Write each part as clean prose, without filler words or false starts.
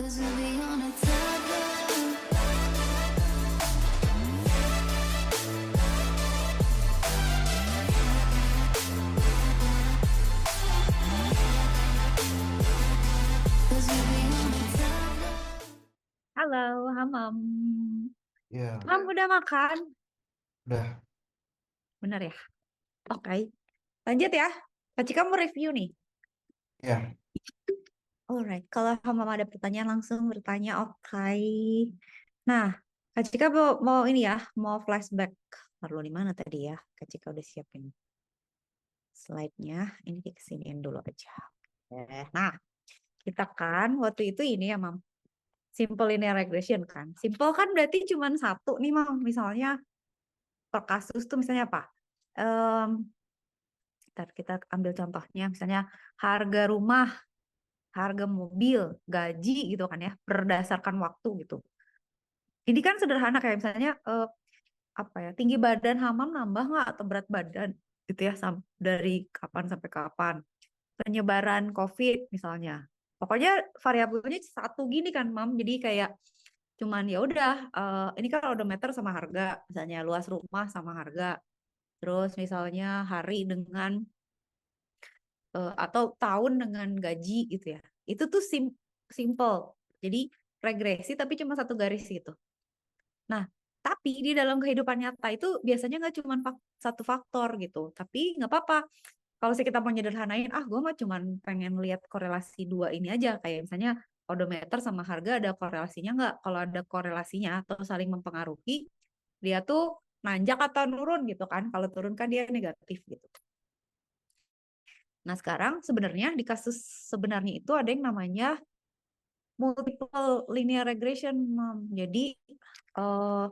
Halo, Hamam. Ya, Ham, udah makan? udah. Bener ya? Oke. Lanjut ya. Kak Cika mau review nih. Ya, Alright. Kalau Hamam ada pertanyaan langsung bertanya. Oke. Nah, Kak Cika mau ini ya. Mau flashback. Perlu di mana tadi ya? Kak Cika udah siapin slide-nya. Ini kesiniin dulu aja. Nah, kita kan waktu itu ini ya, Mam. Simple linear regression kan. Simple kan berarti cuma satu nih, Mam. Misalnya per kasus tuh misalnya apa? Ntar kita ambil contohnya, misalnya harga rumah, harga mobil, gaji gitu kan ya, berdasarkan waktu gitu. Ini kan sederhana kayak misalnya apa ya, tinggi badan Hamam nambah nggak atau berat badan gitu ya, dari kapan sampai kapan. Penyebaran COVID misalnya. Pokoknya variabelnya satu gini kan, Mam. Jadi kayak cuman ya udah ini kan odometer sama harga, misalnya luas rumah sama harga. Terus misalnya hari dengan atau tahun dengan gaji gitu ya. Itu tuh simple. Jadi regresi tapi cuma satu garis gitu. Nah, tapi di dalam kehidupan nyata itu biasanya nggak cuma satu faktor gitu. Tapi nggak apa-apa. Kalau sih kita mau nyederhanain, gue mah cuma pengen lihat korelasi dua ini aja. Kayak misalnya odometer sama harga ada korelasinya nggak? Kalau ada korelasinya atau saling mempengaruhi, dia tuh nanjak atau nurun gitu kan. Kalau turun kan dia negatif gitu. Nah, sekarang sebenarnya di kasus sebenarnya itu ada yang namanya multiple linear regression, Mam. Jadi eh,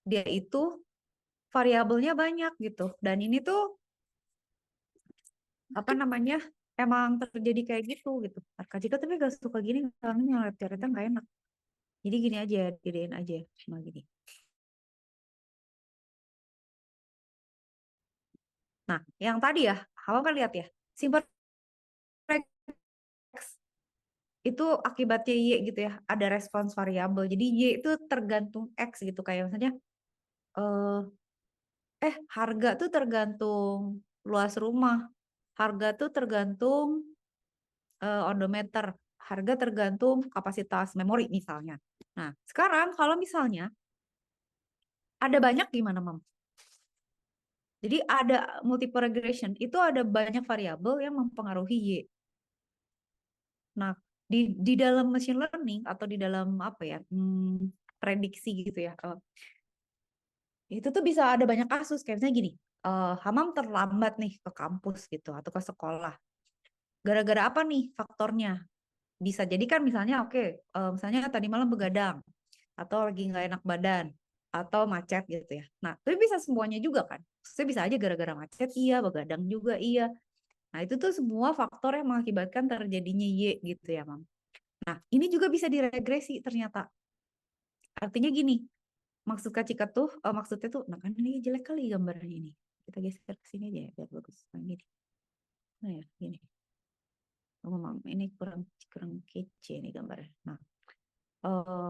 dia itu variabelnya banyak gitu. Dan ini tuh apa namanya? Emang terjadi kayak gitu. Kak Cika tapi gak suka gini, karena yang lihat nggak enak. Jadi gini aja, gedein aja cuma gini. Nah, yang tadi ya, kamu kan lihat ya, simple itu akibatnya Y gitu ya, ada respons variabel. Jadi Y itu tergantung X gitu, kayak misalnya eh harga tuh tergantung luas rumah, harga tuh tergantung odometer, harga tergantung kapasitas memori misalnya. Nah, sekarang kalau misalnya ada banyak gimana, Mam? Jadi ada multiple regression, itu ada banyak variabel yang mempengaruhi Y. Nah, di dalam machine learning atau di dalam apa ya, prediksi gitu ya, itu tuh bisa ada banyak kasus kayak misalnya gini, Hamam terlambat nih ke kampus gitu atau ke sekolah. Gara-gara apa nih faktornya? Bisa jadi kan misalnya oke, misalnya tadi malam begadang atau lagi nggak enak badan atau macet gitu ya. Nah, tapi bisa semuanya juga kan. Saya bisa aja gara-gara macet iya, begadang juga iya. Nah, itu tuh semua faktor yang mengakibatkan terjadinya Y gitu ya, Mam. Nah, ini juga bisa diregresi ternyata. Artinya gini, maksud Kak Cika tuh, maksudnya tuh, nah kan ini jelek kali gambarnya ini. Kita geser ke sini aja ya, biar bagus. Nah, gini. Nah ya, gini. Oh, Mam, ini kurang kurang kece nih gambarnya. Nah,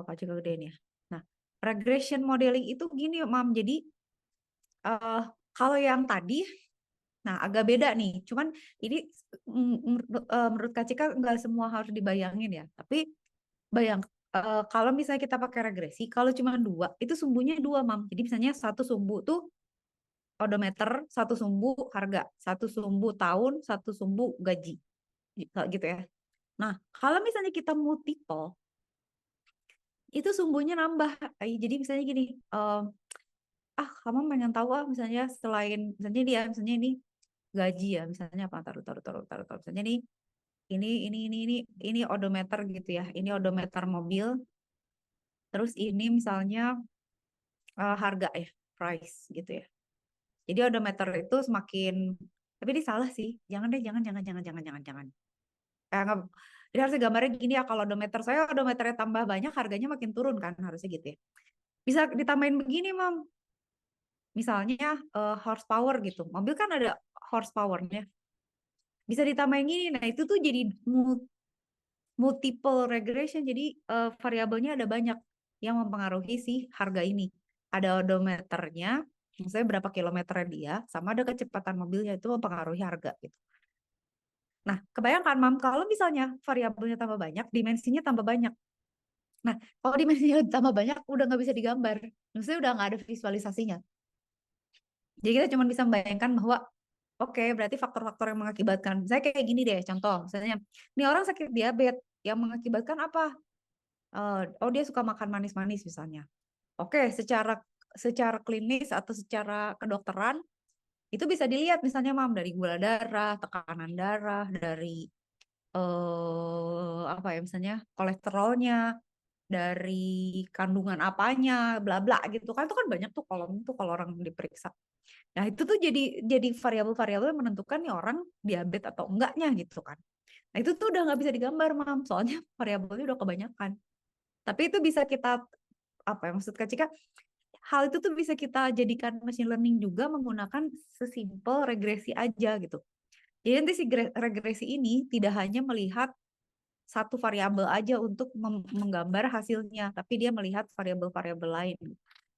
Kak Cika gedein ya. Nah, regression modeling itu gini, Mam. Jadi, eh kalau yang tadi, nah agak beda nih. Cuman ini menurut Kak Cika nggak semua harus dibayangin ya. Tapi bayang, kalau misalnya kita pakai regresi, kalau cuma dua, itu sumbunya dua, Mam. Jadi misalnya satu sumbu tuh odometer, satu sumbu harga, satu sumbu tahun, satu sumbu gaji, gitu ya. Nah, kalau misalnya kita multiple, itu sumbunya nambah. Jadi misalnya gini, kamu pengen tahu misalnya selain misalnya dia misalnya ini gaji ya, misalnya apa, taruh, misalnya nih ini odometer gitu ya, ini odometer mobil, terus ini misalnya harga ya, price gitu ya. Jadi odometer itu semakin, tapi ini salah sih, jangan deh, jangan. Nggak, jadi harusnya gambarnya gini ya, kalau odometer saya odometernya tambah banyak, harganya makin turun kan, harusnya gitu ya. Bisa ditambahin begini, Mam. Misalnya horsepower gitu. Mobil kan ada horsepowernya. Bisa ditambahin gini. Nah, itu tuh jadi multiple regression. Jadi variabelnya ada banyak yang mempengaruhi si harga ini. Ada odometernya, misalnya berapa kilometernya dia, sama ada kecepatan mobilnya, itu mempengaruhi harga gitu. Nah, kebayangkan Mam, kalau misalnya variabelnya tambah banyak, dimensinya tambah banyak. Nah, kalau dimensinya tambah banyak, udah nggak bisa digambar. Maksudnya udah nggak ada visualisasinya. Jadi kita cuma bisa membayangkan bahwa, oke, berarti faktor-faktor yang mengakibatkan. Saya kayak gini deh, contoh. Misalnya, ini orang sakit diabetes, yang mengakibatkan apa? Oh, dia suka makan manis-manis misalnya. Oke, secara secara klinis atau secara kedokteran, itu bisa dilihat misalnya Mam, dari gula darah, tekanan darah, dari apa ya misalnya kolesterolnya, dari kandungan apanya, bla bla gitu kan, itu kan banyak tuh kolom tuh kalau orang diperiksa. Nah itu tuh jadi variabel-variabel yang menentukan nih orang diabetes atau enggaknya gitu kan. Nah itu tuh udah nggak bisa digambar Mam, soalnya variabelnya udah kebanyakan. Tapi itu bisa kita apa ya maksud Kak Cika, hal itu tuh bisa kita jadikan machine learning juga menggunakan sesimpel regresi aja gitu. Jadi nanti si regresi ini tidak hanya melihat satu variabel aja untuk menggambar hasilnya, tapi dia melihat variabel-variabel lain.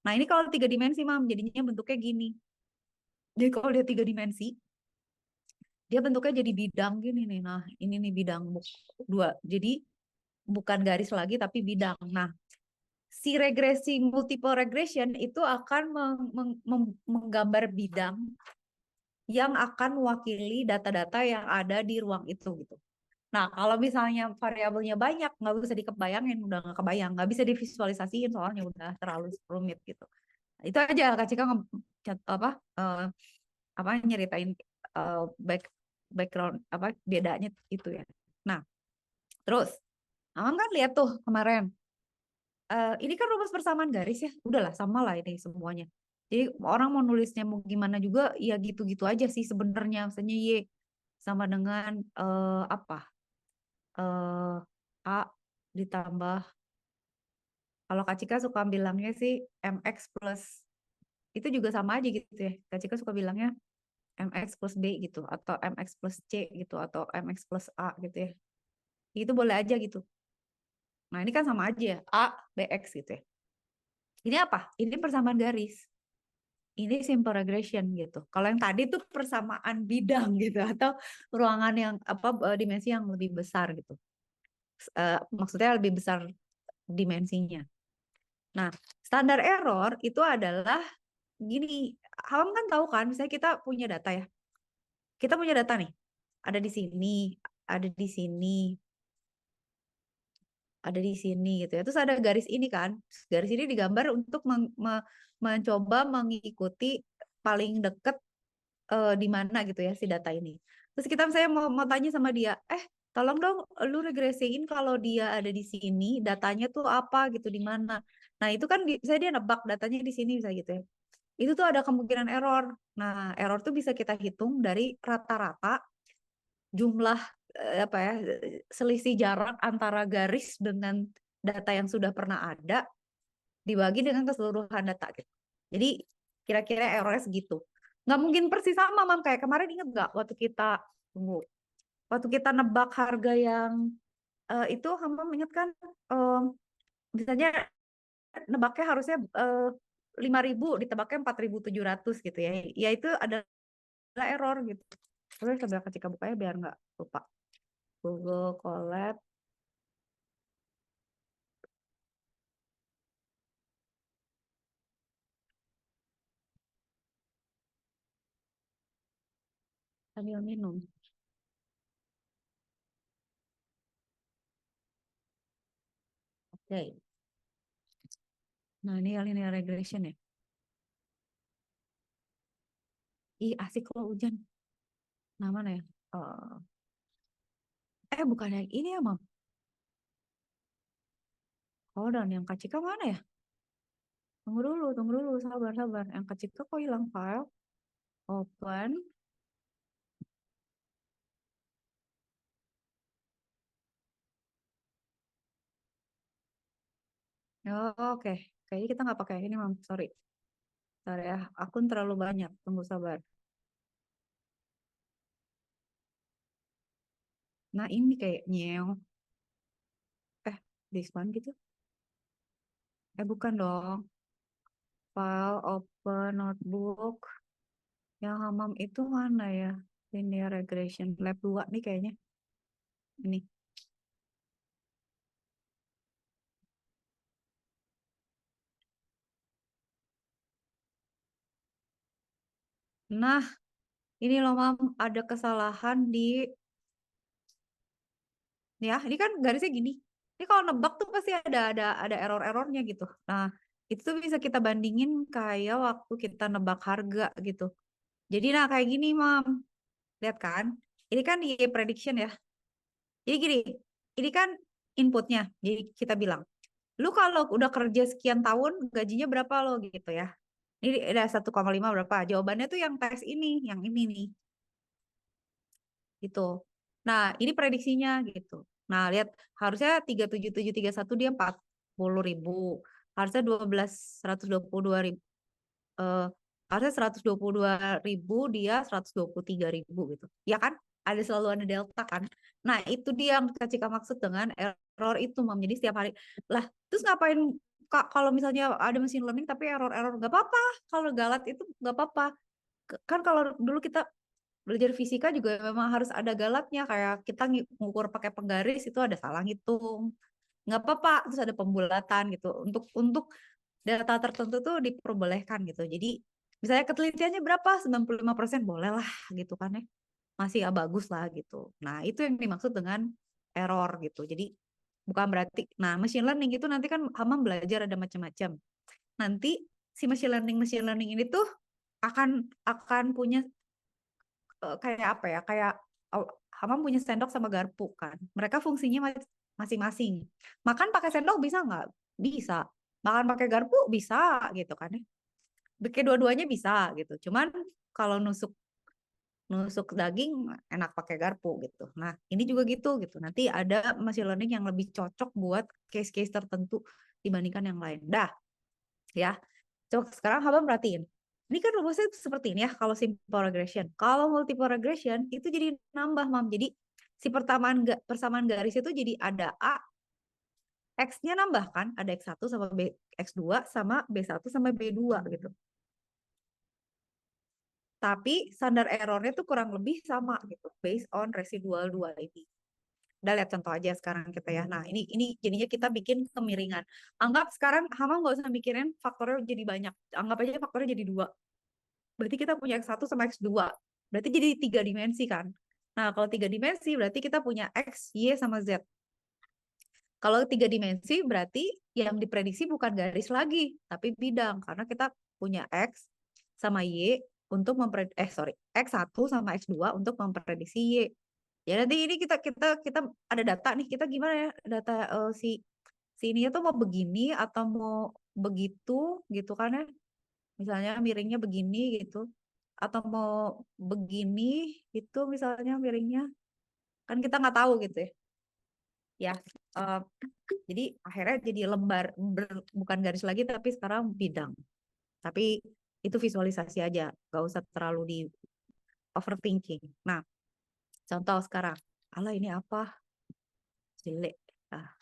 Nah ini kalau 3 dimensi Mam, jadinya bentuknya gini. Jadi kalau dia 3 dimensi, dia bentuknya jadi bidang gini nih. Nah ini nih bidang dua. Jadi bukan garis lagi tapi bidang. Nah si regresi multiple regression itu akan menggambar bidang yang akan mewakili data-data yang ada di ruang itu gitu. Nah, kalau misalnya variabelnya banyak, nggak bisa dikebayangin, udah nggak kebayang, nggak bisa divisualisasiin soalnya udah terlalu rumit gitu. Nah, itu aja Kak Cika apa nyeritain background apa bedanya itu ya. Nah, terus Amam kan lihat tuh kemarin, ini kan rumus persamaan garis ya, udahlah sama lah ini semuanya. Jadi orang mau nulisnya mau gimana juga ya gitu-gitu aja sih sebenarnya. Misalnya Y sama dengan apa? eh A ditambah, kalau Kak Cika suka bilangnya sih MX plus, itu juga sama aja gitu ya. Kak Cika suka bilangnya MX plus B gitu, atau MX plus C gitu, atau MX plus A gitu ya. Itu boleh aja gitu. Nah ini kan sama aja ya, A, BX gitu ya. Ini apa? Ini persamaan garis. Ini simple regression gitu. Kalau yang tadi tuh persamaan bidang gitu, atau ruangan yang apa dimensi yang lebih besar gitu. Maksudnya lebih besar dimensinya. Nah, standar error itu adalah gini, Hamam kan tahu kan, misalnya kita punya data ya. Kita punya data nih, ada di sini, ada di sini, ada di sini gitu ya. Terus ada garis ini kan, garis ini digambar untuk mencoba mengikuti paling deket di mana gitu ya si data ini. Terus kita saya mau tanya sama dia, tolong dong lu regresiin kalau dia ada di sini, datanya tuh apa gitu di mana. Nah itu kan saya dia nebak datanya di sini bisa gitu ya. Itu tuh ada kemungkinan error. Nah error tuh bisa kita hitung dari rata-rata jumlah apa ya selisih jarak antara garis dengan data yang sudah pernah ada dibagi dengan keseluruhan data gitu. Jadi kira-kira errornya segitu. Nggak mungkin persis sama, Mam. Kayak kemarin inget nggak waktu kita tunggu, waktu kita nebak harga yang itu, Mam inget kan? Misalnya nebaknya harusnya 5.000, ditebaknya 4.700 gitu ya. Ya itu adalah error gitu. Terus sebelah ketika bukanya biar nggak lupa. Google Colab sambil minum. Oke. Nah ini linear regression ya. Ih asik loh hujan. Nah mana ya? Bukan yang ini ya, Mam. Oh, dan yang Kak mana ya? Tunggu dulu, sabar, sabar. Yang Kak kok hilang file? Open. Oh, oke. Kayaknya kita nggak pakai ini, Mam. Sorry. Sorry ya, akun terlalu banyak. Tunggu sabar. Nah, ini kayaknya. This one gitu. Bukan dong. File, open, notebook. Yang Hamam itu mana ya? Linear regression. Lab 2 nih kayaknya. Ini. Nah, ini loh Mam, ada kesalahan di, ya ini kan garisnya gini. Ini kalau nebak tuh pasti ada error-errornya gitu. Nah, itu tuh bisa kita bandingin kayak waktu kita nebak harga gitu. Jadi nah kayak gini Mam. Lihat kan? Ini kan di prediction ya. Jadi gini, ini kan inputnya. Jadi kita bilang, lu kalau udah kerja sekian tahun, gajinya berapa lo gitu ya. Ini ada 1,5 berapa? Jawabannya tuh yang tes ini, yang ini nih. Gitu. Nah, ini prediksinya gitu. Nah, lihat harusnya 37731 dia 40.000. Harusnya 122.000 eh harusnya 122.000 dia 123.000 gitu. Ya kan? Ada selalu ada delta kan. Nah, itu dia yang Kak Cika maksud dengan error itu, Mam. Jadi setiap hari lah, terus ngapain Kak kalau misalnya ada machine learning tapi error-error nggak apa-apa. Kalau galat itu nggak apa-apa. Kan kalau dulu kita belajar fisika juga memang harus ada galatnya, kayak kita ngukur pakai penggaris itu ada salah ngitung, nggak apa-apa, terus ada pembulatan gitu untuk data tertentu tuh diperbolehkan gitu. Jadi misalnya ketelitiannya berapa, 95% boleh lah gitu kan ya, masih ya bagus lah gitu. Nah itu yang dimaksud dengan error gitu. Jadi bukan berarti, nah machine learning itu nanti kan Hamam belajar ada macam-macam. Nanti si machine learning ini tuh akan punya kayak apa ya, kayak Hamam punya sendok sama garpu kan, mereka fungsinya masing-masing. Makan pakai sendok bisa nggak? Bisa. Makan pakai garpu bisa gitu kan ya, bikin dua-duanya bisa gitu. Cuman kalau nusuk nusuk daging enak pakai garpu gitu. Nah ini juga gitu nanti ada machine learning yang lebih cocok buat case-case tertentu dibandingkan yang lain dah ya. Coba sekarang Abang perhatiin. Ini kan rumusnya seperti ini ya kalau simple regression. Kalau multiple regression itu jadi nambah, Mam. Jadi si persamaan garis itu jadi ada A, X-nya nambah kan, ada X1 sama X2 sama B1 sama B2 gitu. Tapi standar errornya tuh kurang lebih sama gitu, based on residual duality. Udah lihat contoh aja sekarang kita ya. Nah, ini jadinya kita bikin kemiringan. Anggap sekarang Hama nggak usah mikirin faktornya jadi banyak. Anggap aja faktornya jadi 2. Berarti kita punya X1 sama X2. Berarti jadi 3 dimensi kan. Nah, kalau 3 dimensi berarti kita punya X, Y, sama Z. Kalau 3 dimensi berarti yang diprediksi bukan garis lagi, tapi bidang. Karena kita punya X sama Y untuk X1 sama X2 untuk memprediksi Y. Ya nanti ini kita ada data nih, kita gimana ya data si ininya tuh mau begini atau mau begitu gitu kan ya. Misalnya miringnya begini gitu, atau mau begini itu misalnya miringnya, kan kita nggak tahu gitu ya. eh, jadi akhirnya jadi lembar, bukan garis lagi tapi sekarang bidang. Tapi itu visualisasi aja, nggak usah terlalu di overthinking. Nah, contoh sekarang, Allah ini apa, jelek. Ah,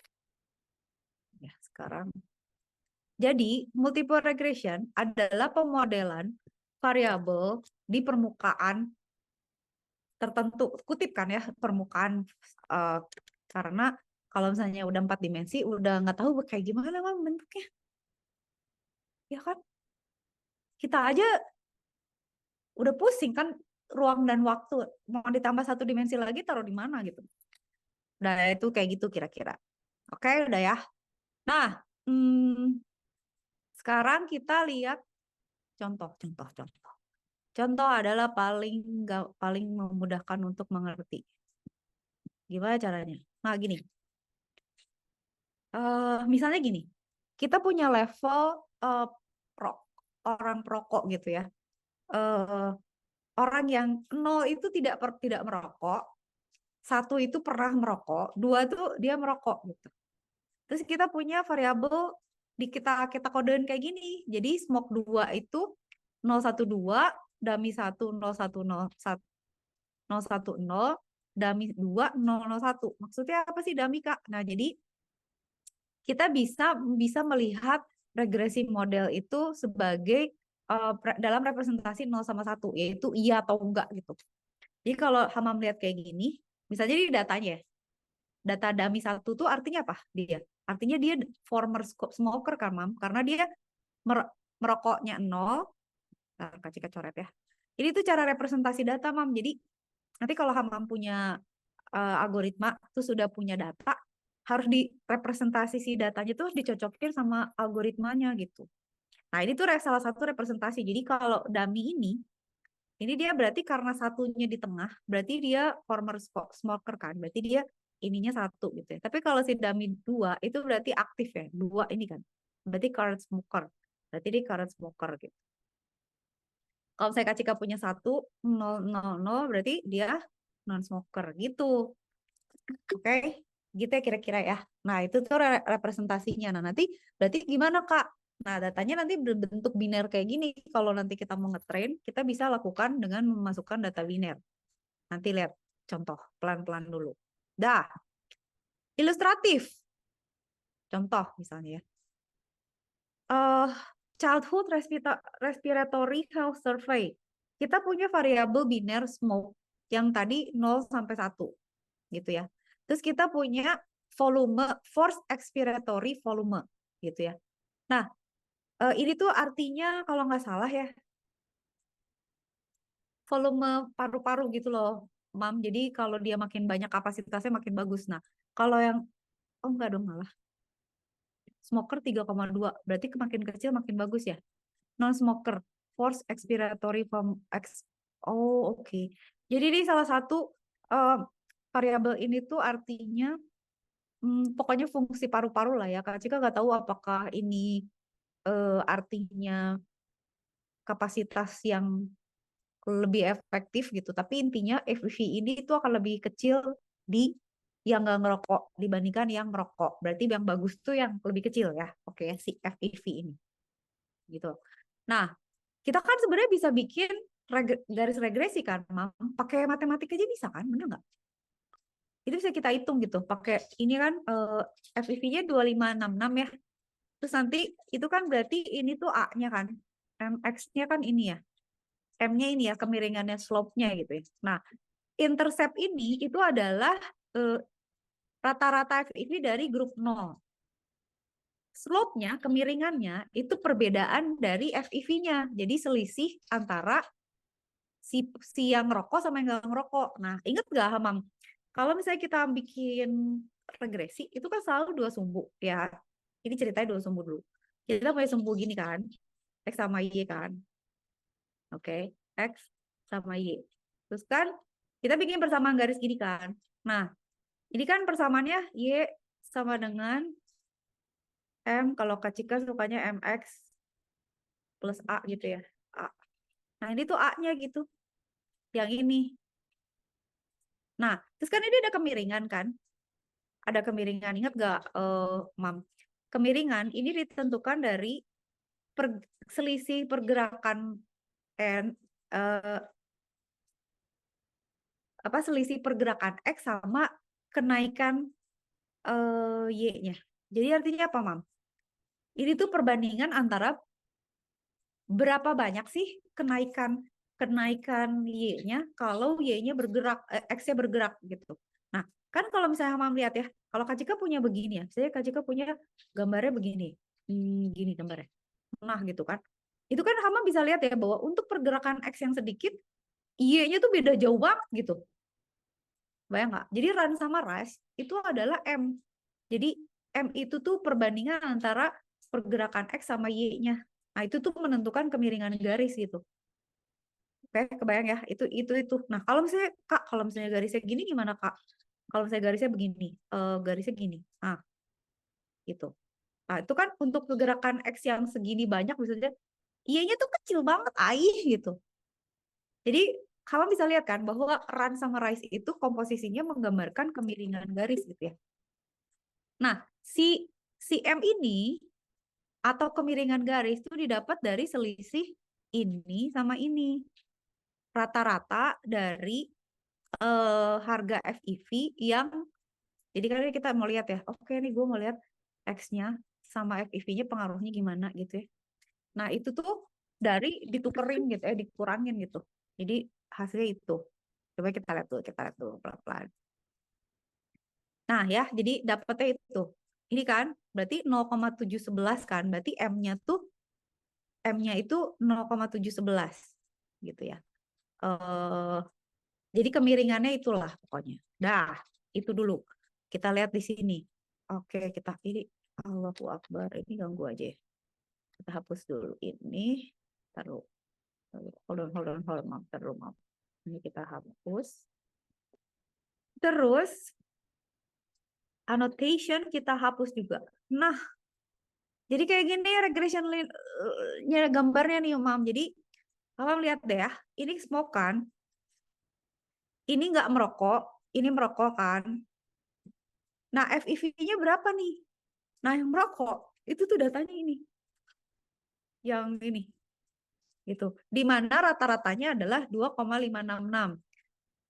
ya sekarang. Jadi multiple regression adalah pemodelan variabel di permukaan tertentu, kutip kan ya, permukaan, uh, karena kalau misalnya udah 4 dimensi udah nggak tahu kayak gimana Mam bentuknya, ya kan, kita aja udah pusing kan, ruang dan waktu mau ditambah 1 dimensi lagi taruh di mana gitu. Udah itu kayak gitu kira-kira. Oke udah ya. Nah, sekarang kita lihat contoh. Contoh adalah paling memudahkan untuk mengerti. Gimana caranya? Nah gini, misalnya gini, kita punya level pro, orang perokok gitu ya. Eh, orang yang 0 itu tidak merokok, 1 itu pernah merokok, 2 itu dia merokok gitu. Terus kita punya variabel kita kodein kayak gini. Jadi smoke 2 itu 012, dummy 1 010, 010, dummy 2 001. Maksudnya apa sih dummy Kak? Nah, jadi kita bisa melihat regresi model itu sebagai dalam representasi 0 sama 1, yaitu iya atau enggak gitu. Jadi kalau Hamam lihat kayak gini, misalnya di datanya ya, data dummy 1 tuh artinya apa dia? Artinya dia former smoker kan, Mam, karena dia merokoknya 0. Nah, kasih coret ya. Ini tuh cara representasi data, Mam. Jadi nanti kalau Hamam punya algoritma tuh sudah punya data, harus direpresentasi si datanya tuh dicocokin sama algoritmanya gitu. Nah, ini tuh salah satu representasi. Jadi kalau dummy ini dia berarti karena satunya di tengah, berarti dia former smoker kan, berarti dia ininya 1 gitu ya. Tapi kalau si dummy 2 itu berarti aktif ya, 2 ini kan, berarti current smoker, berarti dia current smoker gitu. Kalau saya Kak punya 1, 0, 0, 0, berarti dia non smoker gitu. Oke, gitu ya kira-kira ya. Nah, itu tuh representasinya. Nah, nanti berarti gimana, Kak? Nah, datanya nanti berbentuk biner kayak gini. Kalau nanti kita mau ngetrain, kita bisa lakukan dengan memasukkan data biner. Nanti lihat contoh pelan-pelan dulu. Dah, ilustratif. Contoh misalnya ya. eh Childhood Respiratory Health Survey. Kita punya variabel biner smoke yang tadi 0 sampai 1 gitu ya. Terus kita punya volume, forced expiratory volume gitu ya. Nah, ini tuh artinya kalau nggak salah ya, volume paru-paru gitu loh, Mam. Jadi kalau dia makin banyak kapasitasnya makin bagus. Nah, kalau yang, oh enggak dong malah, smoker 3,2, berarti makin kecil makin bagus ya. Non-smoker, forced expiratory volume, oh oke. Okay. Jadi ini salah satu variabel ini tuh artinya pokoknya fungsi paru-paru lah ya. Kak Cika nggak tahu apakah ini artinya kapasitas yang lebih efektif gitu. Tapi intinya FEV ini itu akan lebih kecil di yang nggak ngerokok dibandingkan yang merokok. Berarti yang bagus tuh yang lebih kecil ya. Oke, si FEV ini. Gitu. Nah, kita kan sebenarnya bisa bikin garis regresi kan, Mam. Pakai matematika aja bisa kan, bener nggak? Itu bisa kita hitung gitu. Pakai ini kan FEV-nya 2566 ya. Terus nanti itu kan berarti ini tuh A-nya kan. MX-nya kan ini ya. M-nya ini ya, kemiringannya slope-nya gitu ya. Nah, intercept ini itu adalah eh, rata-rata FEV dari grup 0. Slope-nya, kemiringannya, itu perbedaan dari FEV-nya. Jadi selisih antara si yang ngerokok sama yang nggak ngerokok. Nah, inget nggak, Hamam? Kalau misalnya kita bikin regresi, itu kan selalu 2 sumbu. Ya, ini ceritanya 2 sumbu dulu. Kita punya sumbu gini kan, X sama Y kan. Oke, X sama Y. Terus kan kita bikin persamaan garis gini kan. Nah, ini kan persamaannya Y sama dengan M, kalau Kak Cika sukanya MX plus A gitu ya. A. Nah, ini tuh A-nya gitu. Yang ini. Nah, terus kan ini ada kemiringan kan? Ada kemiringan. Ingat gak, Mam? Kemiringan ini ditentukan dari selisih pergerakan N, eh, apa selisih pergerakan X sama kenaikan Y-nya. Jadi artinya apa, Mam? Ini tuh perbandingan antara berapa banyak sih kenaikan kenaikan Y-nya kalau Y-nya bergerak, X-nya bergerak gitu. Nah, kan kalau misalnya Mam lihat ya, kalau Kak Cika punya begini ya, saya Kak Cika punya gambarnya begini, gini gambarnya. Nah, gitu kan. Itu kan Hama bisa lihat ya bahwa untuk pergerakan X yang sedikit, Y-nya tuh beda jauh banget gitu. Bayang nggak? Jadi run sama rise itu adalah M. Jadi M itu tuh perbandingan antara pergerakan X sama Y-nya. Nah, itu tuh menentukan kemiringan garis gitu. Oke, kebayang ya? Itu. Nah, kalau misalnya Kak, kalau misalnya garisnya gini gimana, Kak? Kalau misalnya garisnya begini, garisnya gini. Nah, gitu. Nah, itu kan untuk pergerakan X yang segini banyak misalnya Y-nya tuh kecil banget, gitu. Jadi kamu bisa lihat kan bahwa run sama rise itu komposisinya menggambarkan kemiringan garis gitu ya. Nah, si M ini atau kemiringan garis itu didapat dari selisih ini sama ini. Rata-rata dari harga FEV yang, jadi kan kita mau lihat ya. Oke nih gue mau lihat X-nya sama FEV-nya pengaruhnya gimana gitu ya. Nah, itu tuh dari ditukerin gitu ya, dikurangin gitu. Jadi hasilnya itu. Coba kita lihat dulu pelan-pelan. Nah, ya, jadi dapetnya itu. Ini kan berarti 0,711 kan. Berarti M-nya itu 0,711 gitu ya. Eh jadi kemiringannya itulah pokoknya. Dah, itu dulu. Kita lihat di sini. Oke, kita ini Allahu Akbar. Ini ganggu aja ya. Kita hapus dulu ini. Taruh. Hold on, maaf, taruh, maaf. Ini kita hapus. Terus annotation kita hapus juga. Nah, jadi kayak gini regression nya gambarnya nih, Mam. Jadi Mam lihat deh ya. Ini smoke kan. Ini nggak merokok. Ini merokok kan. Nah, FEV-nya berapa nih? Nah, yang merokok itu tuh datanya ini. Yang ini gitu. Di mana rata-ratanya adalah 2,566.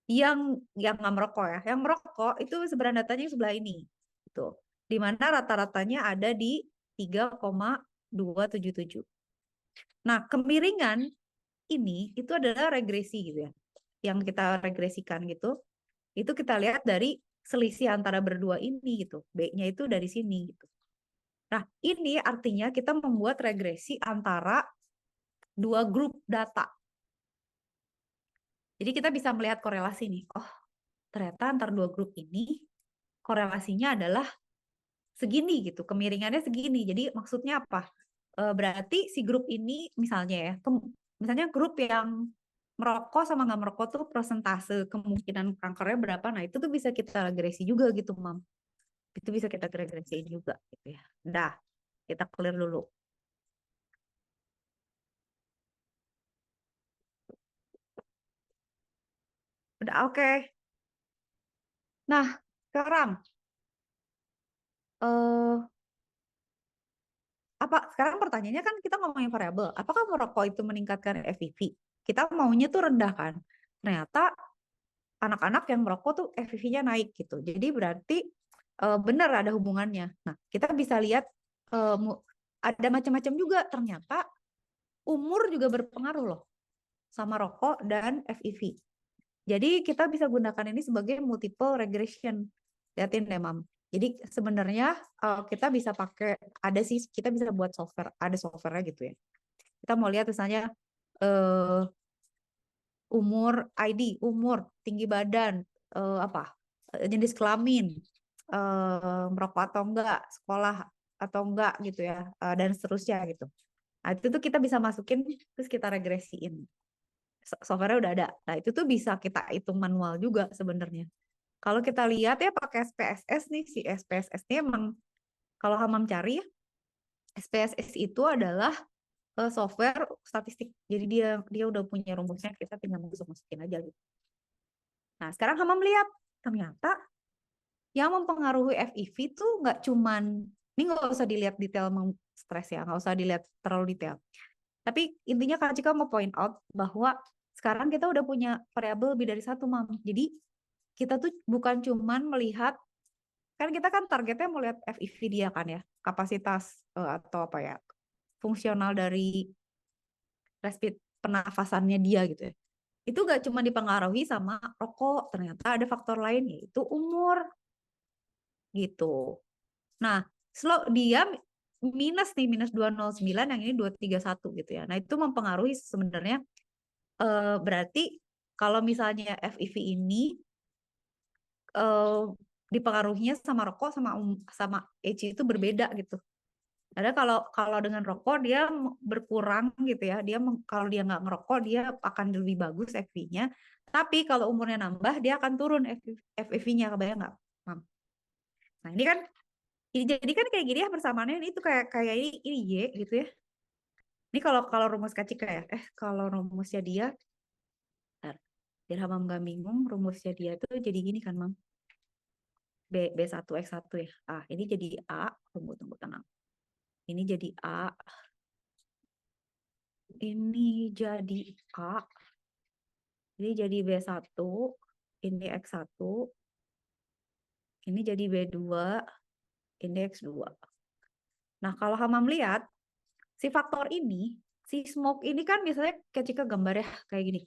Yang nggak merokok ya. Yang merokok itu sebenarnya datanya sebelah ini. Gitu. Di mana rata-ratanya ada di 3,277. Nah, kemiringan ini itu adalah regresi gitu ya. Yang kita regresikan gitu. Itu kita lihat dari selisih antara berdua ini gitu. B-nya itu dari sini gitu. Nah, ini artinya kita membuat regresi antara dua grup data. Jadi kita bisa melihat korelasi nih. Oh, ternyata antara dua grup ini korelasinya adalah segini gitu, kemiringannya segini. Jadi maksudnya apa? Berarti si grup ini misalnya ya, misalnya grup yang merokok sama nggak merokok tuh persentase kemungkinan kankernya berapa. Nah, itu tuh bisa kita regresi juga gitu, Mam. Itu bisa kita regresiin juga gitu ya. Dah, kita clear dulu. Udah oke. Okay. Nah, sekarang eh apa sekarang pertanyaannya kan kita ngomongin variabel. Apakah merokok itu meningkatkan FEV? Kita maunya tuh rendah kan. Ternyata anak-anak yang merokok tuh FEV-nya naik gitu. Jadi berarti benar ada hubungannya. Nah, kita bisa lihat eh, ada macam-macam juga. Ternyata umur juga berpengaruh loh sama rokok dan FEV. Jadi kita bisa gunakan ini sebagai multiple regression. Lihatin deh, Mam. Jadi sebenarnya kita bisa pakai, ada sih, kita bisa buat software, ada software gitu ya. Kita mau lihat misalnya eh, umur, ID, umur, tinggi badan, apa, jenis kelamin, merokok atau enggak, sekolah atau enggak gitu ya, dan seterusnya gitu. Nah, itu tuh kita bisa masukin, terus kita regresiin. Software-nya udah ada. Nah, itu tuh bisa kita hitung manual juga sebenarnya. Kalau kita lihat ya pakai SPSS nih, si SPSS ini emang kalau Hamam cari ya, SPSS itu adalah software statistik. Jadi dia dia udah punya rumusnya, kita tinggal masukin aja gitu. Nah, sekarang Hamam lihat ternyata yang mempengaruhi FEV tuh nggak cuman, ini nggak usah dilihat detail stres ya, nggak usah dilihat terlalu detail. Tapi intinya Kak Cika mau point out bahwa sekarang kita udah punya variabel lebih dari satu, Mam. Jadi kita tuh bukan cuman melihat, kan kita kan targetnya mau lihat FEV dia kan ya, kapasitas atau apa ya, fungsional dari pernafasannya dia gitu ya. Itu gak cuma dipengaruhi sama rokok, ternyata ada faktor lain yaitu umur gitu. Nah, slow dia minus nih, minus 209, yang ini 231 gitu ya. Nah, itu mempengaruhi sebenarnya berarti kalau misalnya FEV ini dipengaruhinya sama rokok sama EC itu berbeda gitu. Ada kalau kalau dengan rokok dia berkurang gitu ya. Dia kalau dia nggak ngerokok dia akan lebih bagus FEV-nya. Tapi kalau umurnya nambah dia akan turun FEV-nya, kebayang nggak, Mam? Nah ini kan jadi kan kayak gini ya persamaannya ini tuh kayak kayak ini Y gitu ya. Ini kalau kalau rumus Kacika ya. Kalau rumusnya dia, bentar, biar Mam nggak bingung, rumusnya dia tuh jadi gini kan, Mam. B1 X1 ya. Ini jadi A, tunggu tenang. Ini jadi A, ini jadi A, ini jadi B1, ini X1, ini jadi B2, ini X2. Nah, kalau Hamam lihat, si faktor ini, si smoke ini kan misalnya Kak Cika gambar ya, kayak gini.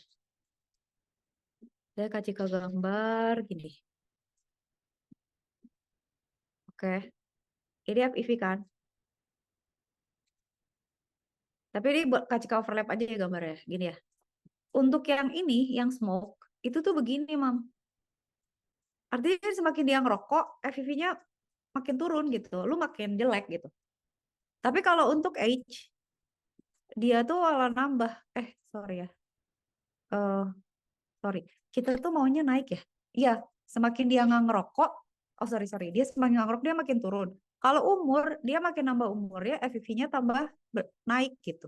Saya Kak Cika gambar gini. Oke, ini FEV kan. Tapi ini buat Kak Cika overlap aja ya gambarnya, gini ya. Untuk yang ini, yang smoke, itu tuh begini, Mam. Artinya semakin dia ngerokok, FEV-nya makin turun gitu. Lu makin jelek gitu. Tapi kalau untuk age, dia tuh malah nambah. Sorry ya. Eh, sorry. Kita tuh maunya naik ya. Iya, semakin dia nggak ngerokok, oh sorry, dia semakin nggak ngerokok dia makin turun. Kalau umur, dia makin nambah umur ya, FEV-nya tambah naik gitu.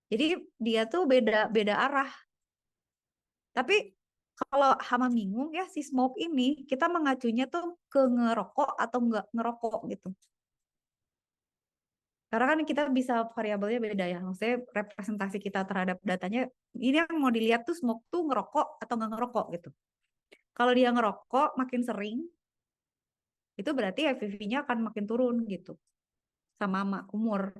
Jadi dia tuh beda beda arah. Tapi kalau Hama bingung ya si smoke ini kita mengacunya tuh ke ngerokok atau nggak ngerokok gitu. Karena kan kita bisa variabelnya beda ya. Maksudnya representasi kita terhadap datanya ini yang mau dilihat tuh smoke tuh ngerokok atau nggak ngerokok gitu. Kalau dia ngerokok makin sering itu berarti FEV-nya akan makin turun gitu sama umur.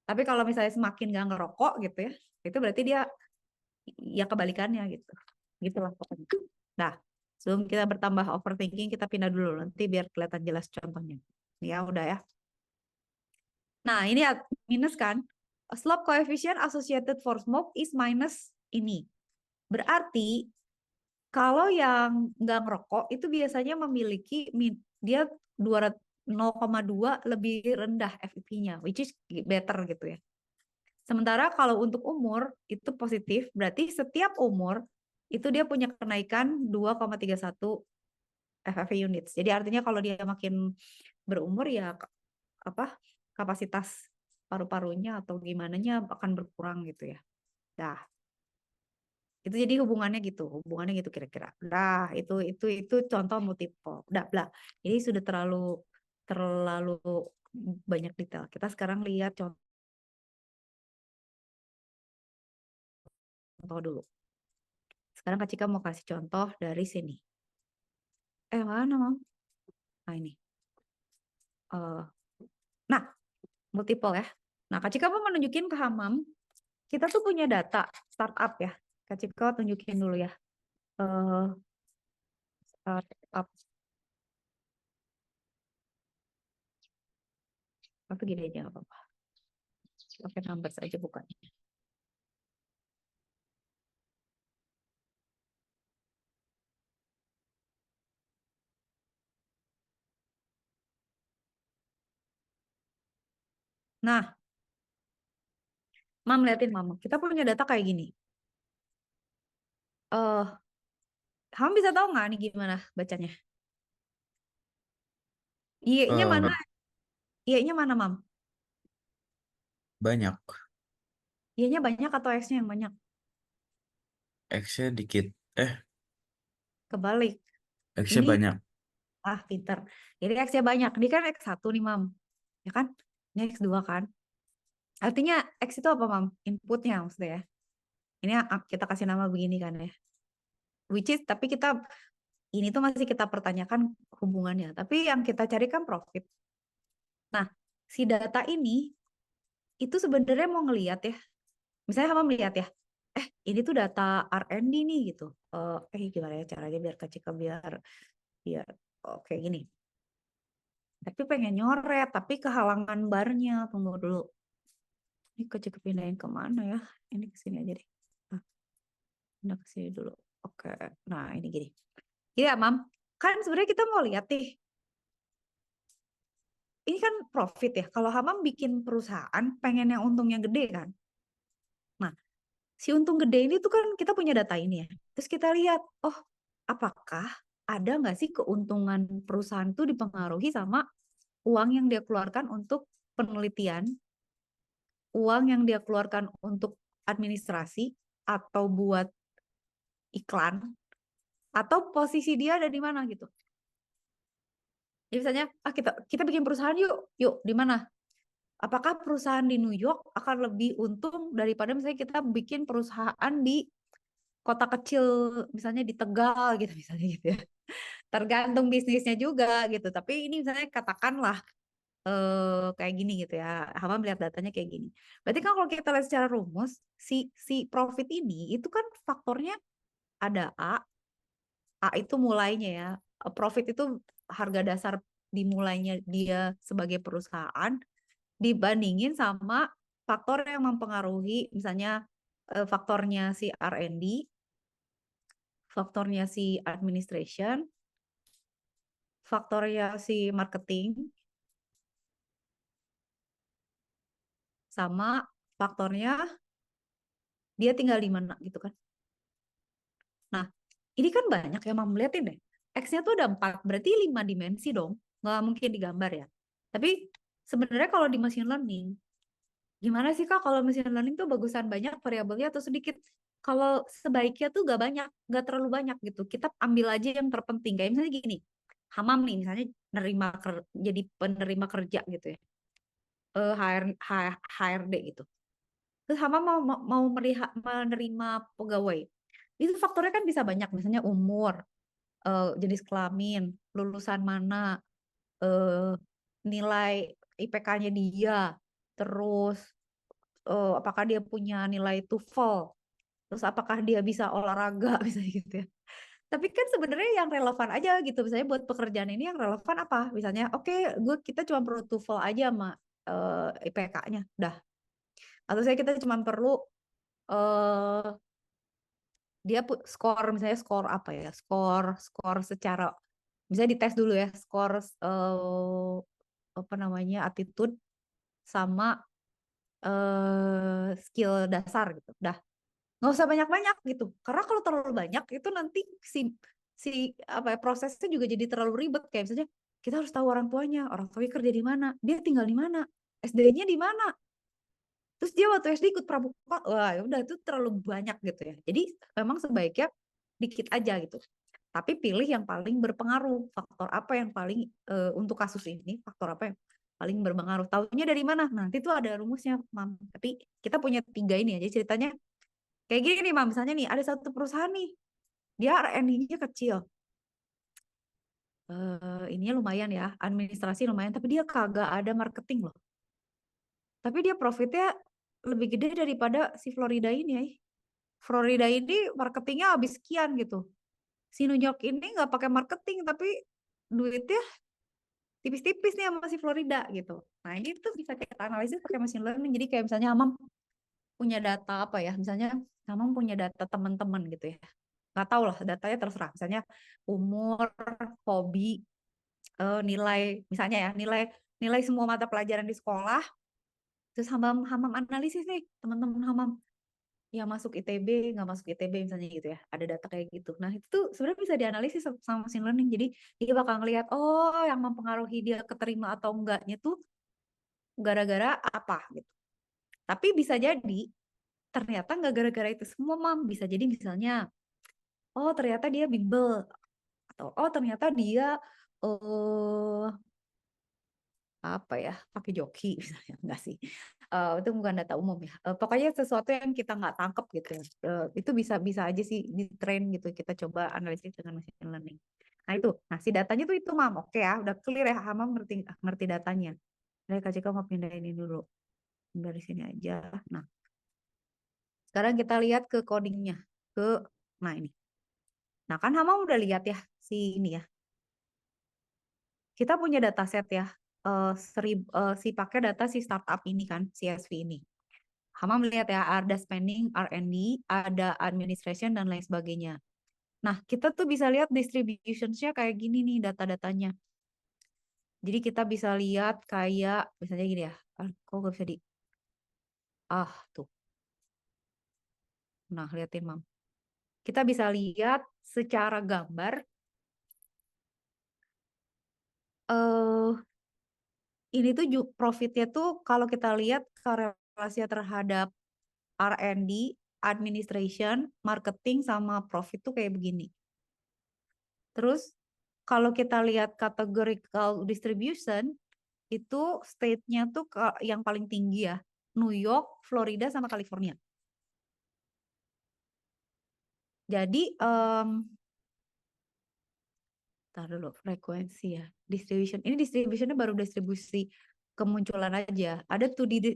Tapi kalau misalnya semakin nggak ngerokok gitu ya, itu berarti dia ya kebalikannya gitu. Gitulah pokoknya. Nah, sebelum kita bertambah overthinking, kita pindah dulu nanti biar kelihatan jelas contohnya. Ya udah ya. Nah, ini minus kan? Slope coefficient associated for smoke is minus ini. Berarti kalau yang nggak ngerokok itu biasanya memiliki dia 0,2 lebih rendah FEV-nya, which is better gitu ya. Sementara kalau untuk umur itu positif, berarti setiap umur itu dia punya kenaikan 2,31 FEV units. Jadi artinya kalau dia makin berumur ya apa kapasitas paru-parunya atau gimana nya akan berkurang gitu ya. Dah, itu jadi hubungannya gitu kira-kira. Dah, itu contoh multiple. Dah, blah. Ini sudah terlalu terlalu banyak detail. Kita sekarang lihat contoh dulu. Sekarang Kak Cika mau kasih contoh dari sini. Mana, Mam? Nah, ini. Eh, nah, multiple ya. Nah, Kak Cika mau menunjukin ke Hamam, kita tuh punya data startup ya. Kak Cika tunjukin dulu ya. Eh, Startup. Apa gini aja nggak apa-apa. Pakai numbers aja bukan. Nah, Mam liatin Mama. Kita punya data kayak gini. Kamu bisa tahu nggak nih gimana bacanya? Y-nya mana? Eh, Y-nya mana, Mam? banyak. Y-nya banyak atau X-nya yang banyak? X-nya dikit. Kebalik. X-nya Ini, banyak. pinter. Jadi X-nya banyak. Ini kan X1 nih, Mam. Ya kan? Ini X2 kan? Artinya X itu apa, Mam? Inputnya maksudnya ya. Ini kita kasih nama begini kan ya. Which is, tapi ini tuh masih kita pertanyakan hubungannya. Tapi yang kita cari kan profit. Nah, si data ini itu sebenarnya mau ngelihat ya. Misalnya kamu melihat ya, ini tuh data R&D nih gitu. Gimana ya caranya biar kecil biar biar kayak gini. Tapi pengen nyoret, tapi kehalangan barnya. Tunggu dulu. Ini kecil pindahin kemana ya? Ini ke sini aja deh. Nah, pindah ke sini dulu. Oke. Nah, ini gini. Iya, Mam. Kan sebenarnya kita mau lihat nih. Ini kan profit ya. Kalau Hamam bikin perusahaan, pengen yang untungnya gede kan. Nah, si untung gede ini tuh kan kita punya data ini ya. Terus kita lihat, oh apakah ada nggak sih keuntungan perusahaan itu dipengaruhi sama uang yang dia keluarkan untuk penelitian, uang yang dia keluarkan untuk administrasi, atau buat iklan, atau posisi dia ada di mana gitu. Jadi misalnya, kita kita bikin perusahaan yuk, yuk di mana? Apakah perusahaan di New York akan lebih untung daripada misalnya kita bikin perusahaan di kota kecil, misalnya di Tegal gitu misalnya gitu ya. Tergantung bisnisnya juga gitu. Tapi ini misalnya katakanlah kayak gini gitu ya. Hama melihat datanya kayak gini. Berarti kan kalau kita lihat secara rumus, si profit ini itu kan faktornya ada A. A itu mulainya ya. Profit itu harga dasar dimulainya dia sebagai perusahaan dibandingin sama faktor yang mempengaruhi, misalnya faktornya si R&D, faktornya si administration, faktornya si marketing, sama faktornya dia tinggal di mana gitu kan. Nah, ini kan banyak yang mau liatin deh. X-nya tuh ada 4, berarti 5 dimensi dong. Nggak mungkin digambar ya. Tapi sebenarnya kalau di machine learning, gimana sih Kak kalau machine learning tuh bagusan banyak variabelnya atau sedikit? Kalau sebaiknya tuh gak banyak, gak terlalu banyak gitu. Kita ambil aja yang terpenting. Kayak misalnya gini, Hamam nih misalnya jadi penerima kerja gitu ya. HRD gitu. Terus Hamam mau menerima pegawai. Itu faktornya kan bisa banyak, misalnya umur, jenis kelamin, lulusan mana, eh, nilai IPK-nya dia, terus apakah dia punya nilai TOEFL, terus apakah dia bisa olahraga, misalnya gitu ya. Tapi kan sebenarnya yang relevan aja gitu, misalnya buat pekerjaan ini yang relevan apa? Misalnya, oke, kita cuma perlu TOEFL aja sama IPK-nya, dah. Atau saya kita cuma perlu eh dia skor, misalnya skor apa ya, skor skor secara, misalnya dites dulu ya, skor apa namanya, attitude sama skill dasar gitu, dah. Nggak usah banyak-banyak gitu, karena kalau terlalu banyak itu nanti si si apa ya, prosesnya juga jadi terlalu ribet. Kayak misalnya kita harus tahu orang tuanya kerja di mana, dia tinggal di mana, SD-nya di mana, terus dia waktu SD ikut pramuka, wah ya udah itu terlalu banyak gitu ya. Jadi memang sebaiknya dikit aja gitu. Tapi pilih yang paling berpengaruh. Faktor apa yang paling untuk kasus ini, faktor apa yang paling berpengaruh. Tahunya dari mana? Nanti tuh ada rumusnya, Mam. Tapi kita punya 3 ini aja ceritanya. Kayak gini nih, Mam. Misalnya nih, ada satu perusahaan nih, dia R&D-nya kecil. Ininya lumayan ya, administrasi lumayan, tapi dia kagak ada marketing loh. Tapi dia profitnya lebih gede daripada si Florida ini ya. Florida ini marketingnya habis sekian gitu. Si New York ini nggak pakai marketing, tapi duitnya tipis-tipis nih sama si Florida gitu. Nah ini tuh bisa kita analisis pakai machine learning. Jadi kayak misalnya Amam punya data apa ya, misalnya Amam punya data teman-teman gitu ya. Nggak tahu lah, datanya terserah. Misalnya umur, hobi, nilai, misalnya ya, nilai nilai semua mata pelajaran di sekolah. Terus Hamam Hamam analisis nih teman-teman Hamam yang masuk ITB, nggak masuk ITB misalnya gitu ya. Ada data kayak gitu. Nah itu tuh sebenarnya bisa dianalisis sama machine learning. Jadi dia bakal ngelihat, oh yang mempengaruhi dia keterima atau enggaknya tuh gara-gara apa gitu. Tapi bisa jadi ternyata nggak gara-gara itu semua, Mam. Bisa jadi misalnya, oh ternyata dia bimbel, atau oh ternyata dia eh apa ya, pakai joki misalnya. Enggak sih. Itu bukan data umum ya. Pokoknya sesuatu yang kita nggak tangkep gitu ya. Itu bisa bisa aja sih di train gitu. Kita coba analisis dengan machine learning. Nah itu, nah si datanya tuh itu, Mam. Oke ya, udah clear ya, Mam ngerti ngerti datanya. Dari Kak Cika mau pindah ini dulu. Dari sini aja. Nah, sekarang kita lihat ke codingnya. Nah ini. Nah kan Hama udah lihat ya si ini ya. Kita punya dataset ya. Si pakai data si startup ini kan, CSV ini. Hama melihat ya ada spending, R&D, ada administration dan lain sebagainya. Nah kita tuh bisa lihat distributions-nya kayak gini nih data-datanya. Jadi kita bisa lihat kayak misalnya gini ya. Kok gak bisa di... tuh. Nah liatin Mam. Kita bisa lihat secara gambar eh ini tuh profitnya tuh kalau kita lihat korelasinya terhadap R&D, administration, marketing sama profit tuh kayak begini. Terus kalau kita lihat categorical distribution itu state-nya tuh yang paling tinggi ya, New York, Florida sama California. Jadi tar dulu frekuensi ya, distribution. Ini distributionnya baru distribusi kemunculan aja. Ada tuh di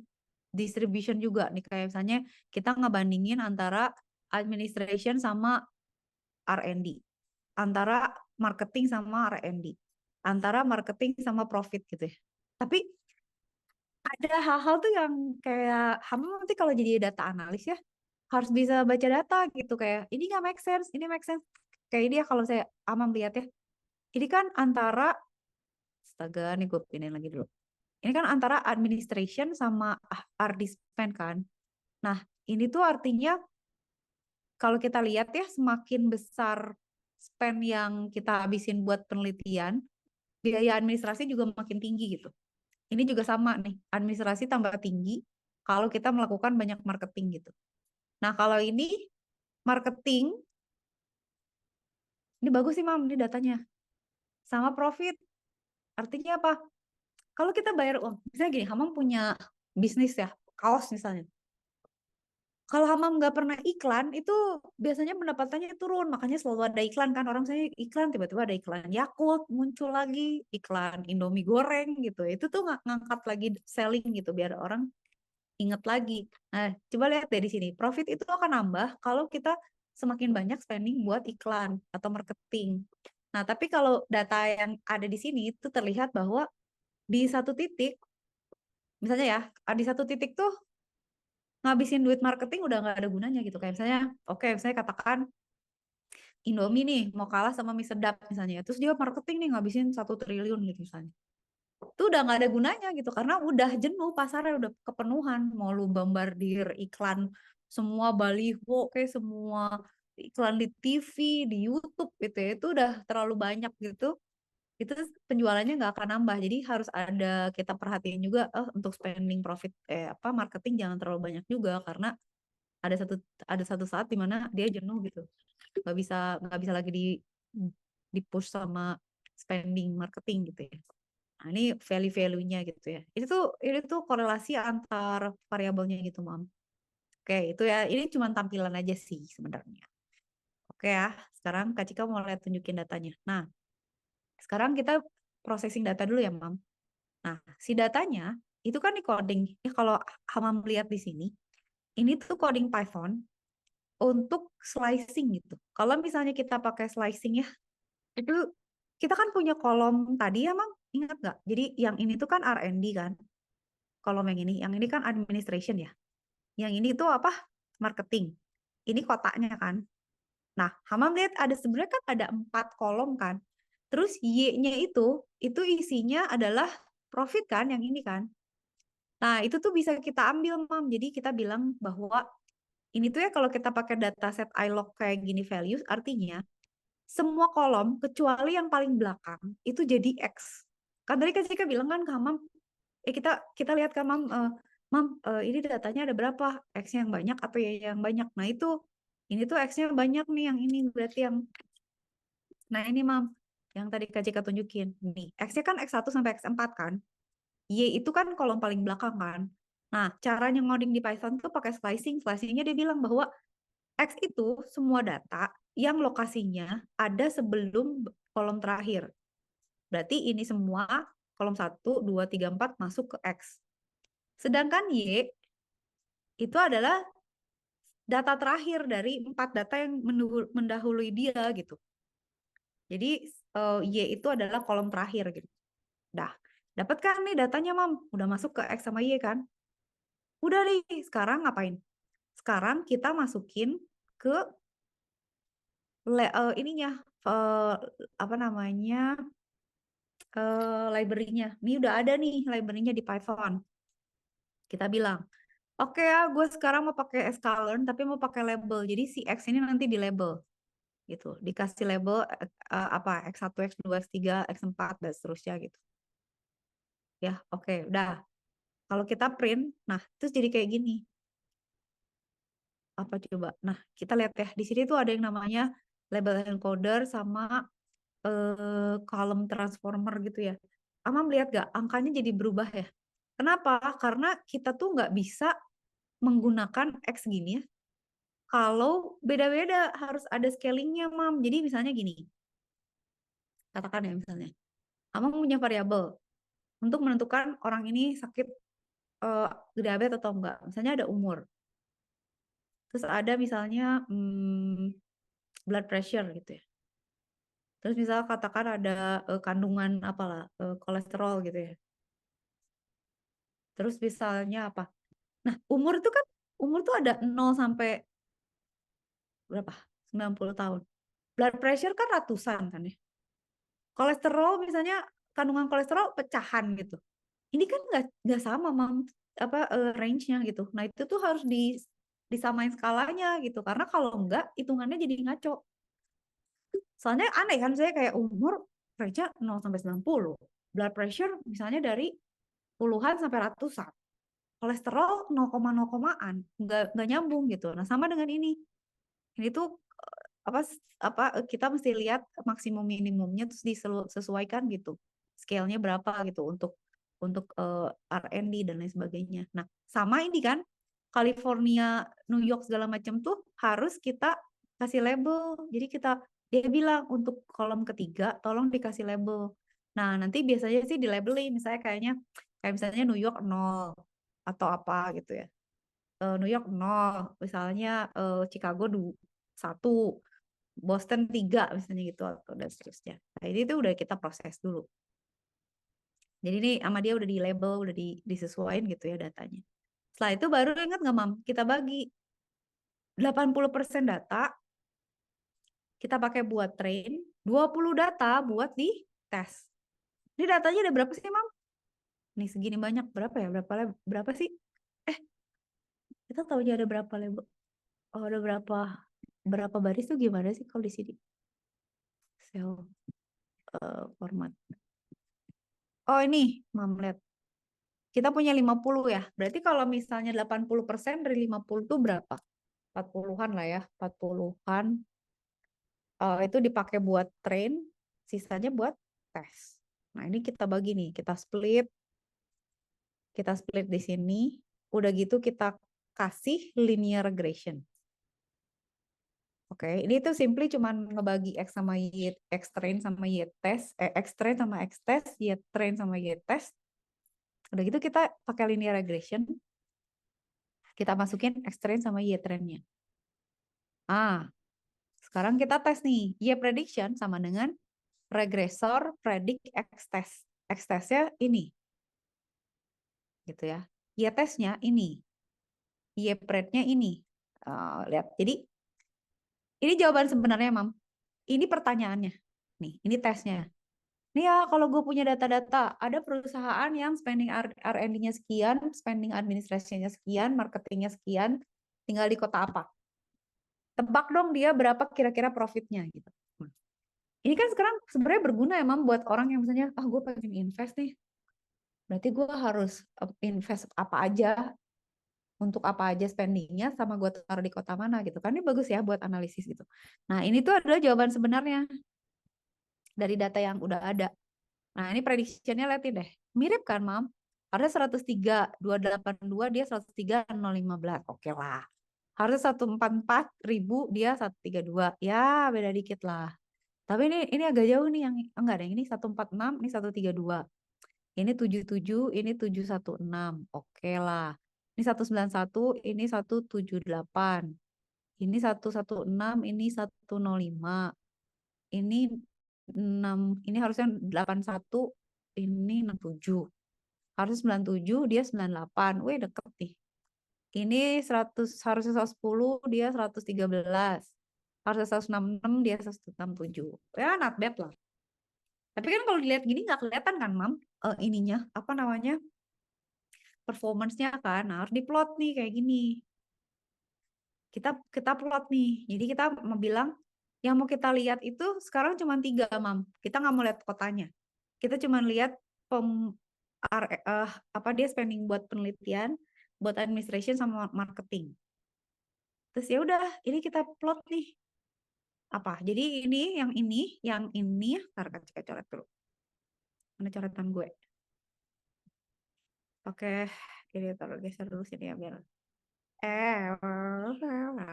distribution juga nih, kayak misalnya kita ngebandingin antara administration sama R&D, antara marketing sama R&D, antara marketing sama profit gitu ya. Tapi ada hal-hal tuh yang kayak kamu nanti kalau jadi data analis ya harus bisa baca data gitu, kayak ini nggak make sense, ini make sense. Kayak dia kalau saya Amam lihat ya, ini kan antara, astaga nih gue pindahin lagi dulu. Ini kan antara administration sama RD spend kan. Nah, ini tuh artinya kalau kita lihat ya, semakin besar spend yang kita habisin buat penelitian, biaya administrasi juga makin tinggi gitu. Ini juga sama nih, administrasi tambah tinggi kalau kita melakukan banyak marketing gitu. Nah, kalau ini marketing, ini bagus sih Mam, ini datanya. Sama profit, artinya apa? Kalau kita bayar uang, misalnya gini, Hamam punya bisnis ya, kaos misalnya. Kalau Hamam nggak pernah iklan, itu biasanya pendapatannya turun. Makanya selalu ada iklan kan. Orang saya iklan, tiba-tiba ada iklan Yakult, muncul lagi. Iklan Indomie goreng gitu. Itu tuh ngangkat lagi selling gitu, biar orang inget lagi. Nah, coba lihat deh di sini. Profit itu akan nambah kalau kita semakin banyak spending buat iklan atau marketing. Nah, tapi kalau data yang ada di sini itu terlihat bahwa di satu titik, misalnya ya, di satu titik tuh ngabisin duit marketing udah nggak ada gunanya gitu. Kayak misalnya, oke, misalnya katakan Indomie nih mau kalah sama mie sedap misalnya, terus dia marketing nih ngabisin 1 triliun gitu misalnya. Itu udah nggak ada gunanya gitu, karena udah jenuh pasarnya, udah kepenuhan. Mau lu bombardir iklan semua baliho, kayak semua iklan di TV, di YouTube gitu ya, itu udah terlalu banyak gitu. Itu penjualannya nggak akan nambah. Jadi harus ada kita perhatiin juga, untuk spending profit apa marketing jangan terlalu banyak juga, karena ada satu saat di mana dia jenuh gitu, nggak bisa lagi di push sama spending marketing gitu ya. Nah, ini value-nya gitu ya. Ini tuh korelasi antar variabelnya gitu, Mam. Oke, itu ya. Ini cuma tampilan aja sih sebenarnya. Oke ya. Sekarang Kak Cika mau lihat tunjukin datanya. Nah, sekarang kita processing data dulu ya, Mam. Nah, si datanya itu kan di coding. Ya, kalau Hamam lihat di sini, ini tuh coding Python untuk slicing gitu. Kalau misalnya kita pakai slicing ya, itu kita kan punya kolom tadi ya, Mam. Ingat nggak? Jadi yang ini tuh kan R&D kan, kolom yang ini kan administration ya. Yang ini tuh apa? Marketing. Ini kotaknya kan. Nah, Hamam lihat ada sebenarnya kan ada 4 kolom kan. Terus Y-nya itu isinya adalah profit kan, yang ini kan. Nah, itu tuh bisa kita ambil, Mam. Jadi kita bilang bahwa ini tuh ya kalau kita pakai dataset iLog kayak gini values, artinya semua kolom kecuali yang paling belakang itu jadi X. Kan tadi kan Cika bilang kan ke Mam, kita lihat kan Mam, Mam, ini datanya ada berapa? X-nya yang banyak atau Y yang banyak? Nah itu, ini tuh X-nya banyak nih, yang ini berarti yang, nah ini Mam, yang tadi Kak Cika tunjukin. Nih, X-nya kan X1 sampai X4 kan? Y itu kan kolom paling belakang kan? Nah, caranya ngoding di Python tuh pakai slicing. Slicingnya dia bilang bahwa X itu semua data yang lokasinya ada sebelum kolom terakhir. Berarti ini semua kolom 1, 2, 3, 4 masuk ke X. Sedangkan Y itu adalah data terakhir dari 4 data yang mendahului dia gitu. Jadi Y itu adalah kolom terakhir gitu. Dah, dapat kan nih datanya, Mam? Udah masuk ke X sama Y kan? Udah nih, sekarang ngapain? Sekarang kita masukin ke ininya, uh, apa namanya, library-nya. Ini udah ada nih library-nya di Python. Kita bilang, oke ya, gue sekarang mau pakai sklearn tapi mau pakai label. Jadi si X ini nanti di label gitu. Dikasih label apa X1, X2, X3, X4 dan seterusnya gitu. Ya, oke, udah. Kalau kita print, nah terus jadi kayak gini. Apa coba? Nah, kita lihat ya. Di sini tuh ada yang namanya label encoder sama column transformer gitu ya. Amam lihat gak? Angkanya jadi berubah ya. Kenapa? Karena kita tuh nggak bisa menggunakan X gini ya. Kalau beda-beda harus ada scalingnya, Mam. Jadi misalnya gini, katakan ya misalnya, Amam punya variabel. untuk menentukan orang ini sakit diabetes atau enggak. Misalnya ada umur, terus ada misalnya blood pressure gitu ya. Terus misalnya katakan ada kandungan apalah kolesterol gitu ya. Terus misalnya apa? Nah, umur tuh ada 0 sampai berapa? 90 tahun. Blood pressure kan ratusan kan ya. Kolesterol misalnya kandungan kolesterol pecahan gitu. Ini kan nggak sama mam apa range-nya gitu. Nah, itu tuh harus disamain skalanya gitu. Karena kalau enggak hitungannya jadi ngaco. Soalnya aneh kan saya kayak umur range 0 sampai 90. Blood pressure misalnya dari puluhan sampai ratusan. Kolesterol 0, komaan, nggak nyambung gitu. Nah, sama dengan ini. Ini tuh apa kita mesti lihat maksimum minimumnya terus disesuaikan gitu. Scale-nya berapa gitu untuk R&D dan lain sebagainya. Nah, sama ini kan California, New York segala macam tuh harus kita kasih label. Jadi dia bilang untuk kolom ketiga tolong dikasih label. Nah, nanti biasanya sih di labelin misalnya kayak misalnya New York 0 atau apa gitu ya. New York 0, misalnya Chicago 1, Boston 3 misalnya gitu atau dan seterusnya. Nah, ini tuh udah kita proses dulu. Jadi ini sama dia udah di label, udah disesuaikan gitu ya datanya. Setelah itu baru ingat nggak Mam? Kita bagi 80% data kita pakai buat train, 20 data buat di tes. Ini datanya ada berapa sih Mam? Nih segini banyak berapa ya? Berapa sih? Eh, kita tahu aja ada berapa label. Oh, ada berapa baris tuh gimana sih kalau di sini? Cell format. Oh ini, Mam lihat. Kita punya 50 ya. Berarti kalau misalnya 80% dari 50 itu berapa? 40-an lah ya. 40-an. Itu dipakai buat train, sisanya buat tes. Nah, ini kita bagi nih. Kita split di sini. Udah gitu kita kasih linear regression. Oke, ini tuh simply cuman ngebagi X sama Y, X train sama Y test, X train sama X test, Y train sama Y test. Udah gitu kita pakai linear regression, kita masukin X train sama Y trainnya. Sekarang kita tes nih, Y prediction sama dengan regresor predict X test. X testnya ini, gitu ya. Y testnya ini, Y prednya ini. Lihat, jadi ini jawaban sebenarnya, Mam. Ini pertanyaannya. Nih, ini tesnya. Nih ya, kalau gue punya data-data, ada perusahaan yang spending R&D-nya sekian, spending administrasinya sekian, marketingnya sekian, tinggal di kota apa? Tebak dong dia berapa kira-kira profitnya gitu. Ini kan sekarang sebenarnya berguna ya, Mam, buat orang yang misalnya, gue pengen invest nih. Berarti gue harus invest apa aja, untuk apa aja spendingnya, sama gue taruh di kota mana gitu. Kan ini bagus ya buat analisis gitu. Nah, ini tuh adalah jawaban sebenarnya dari data yang udah ada. Nah, ini prediksinya liatin deh. Mirip kan, Mam? Harusnya 103, 282, dia 103, 015. Oke lah. Harusnya 144 ribu, dia 132. Ya, beda dikit lah. Tapi ini agak jauh nih yang enggak ada. Ini 146, ini 132. Ini 77, ini 716. Oke lah. Ini 191, ini 178. Ini 116, ini 105. Ini 6, ini harusnya 81, ini 67. Harus 97, dia 98. Wih, deket nih. Ini 100, harusnya 110, dia 113. Harusnya 166, dia 167. Ya, not bad lah. Tapi kan kalau dilihat gini nggak kelihatan kan, Mam? Ininya, apa namanya? Performance-nya kan. Nah, harus diplot nih kayak gini. Kita plot nih. Jadi kita mau bilang yang mau kita lihat itu sekarang cuma 3, Mam. Kita nggak mau lihat kotanya. Kita cuma lihat apa dia spending buat penelitian, buat administration sama marketing. Terus ya udah, ini kita plot nih. Apa? Jadi yang ini, ntar kita coret dulu. Mana coretan gue? Oke, ini taruh geser dulu sini ya biar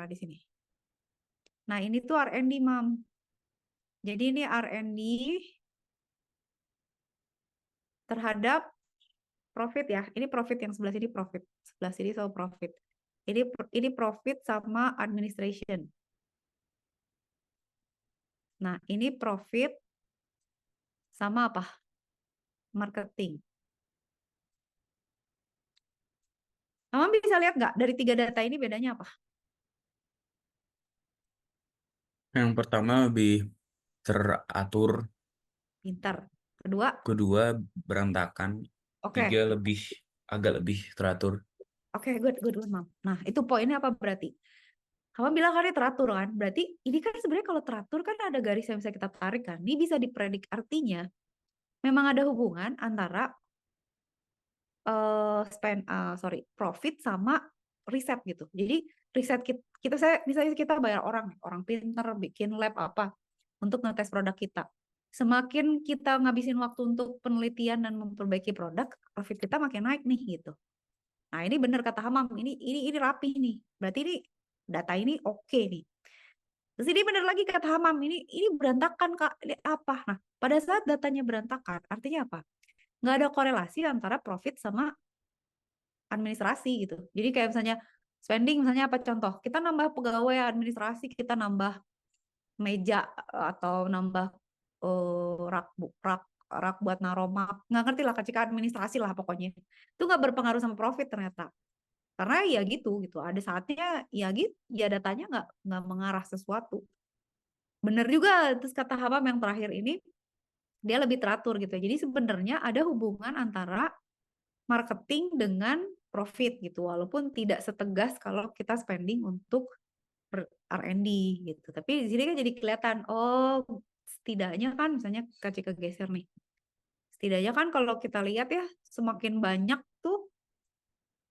di sini. Nah, ini tuh R&D, Mam. Jadi ini R&D terhadap Profit ya. Ini profit yang sebelah sini profit. Sebelah sini sama profit. Ini profit sama administration. Nah, ini profit sama apa? Marketing. Mama bisa lihat nggak dari 3 data ini bedanya apa? Yang pertama lebih teratur, Pintar. Kedua, kedua berantakan, oke. tiga agak lebih teratur. Oke, good, Mam. Nah, itu poinnya apa berarti? Kamu bilang kan ini teratur kan? Berarti ini kan sebenarnya kalau teratur kan ada garis yang bisa kita tarik kan? Ini bisa dipredik artinya memang ada hubungan antara profit sama riset gitu. Jadi riset misalnya kita bayar orang pinter bikin lab apa untuk ngetes produk kita. Semakin kita ngabisin waktu untuk penelitian dan memperbaiki produk, profit kita makin naik nih gitu. Nah, ini benar kata Hamam, ini rapi nih. Berarti ini data ini oke nih. Terus ini benar lagi kata Hamam, ini berantakan Kak. Ini apa? Nah, pada saat datanya berantakan, artinya apa? Nggak ada korelasi antara profit sama administrasi gitu. Jadi kayak misalnya spending, misalnya apa contoh? Kita nambah pegawai administrasi, kita nambah meja atau nambah rak rak buat naruh map. Nggak ngerti lah, kacika administrasi lah pokoknya. Itu nggak berpengaruh sama profit ternyata. Karena ya gitu ada saatnya ya gitu ya datanya nggak mengarah sesuatu. Bener juga terus kata Habam yang terakhir ini dia lebih teratur gitu. Jadi sebenarnya ada hubungan antara marketing dengan profit gitu walaupun tidak setegas kalau kita spending untuk R&D gitu. Tapi di sini kan jadi kelihatan oh setidaknya kan misalnya kasih kegeser nih. Setidaknya kan kalau kita lihat ya semakin banyak tuh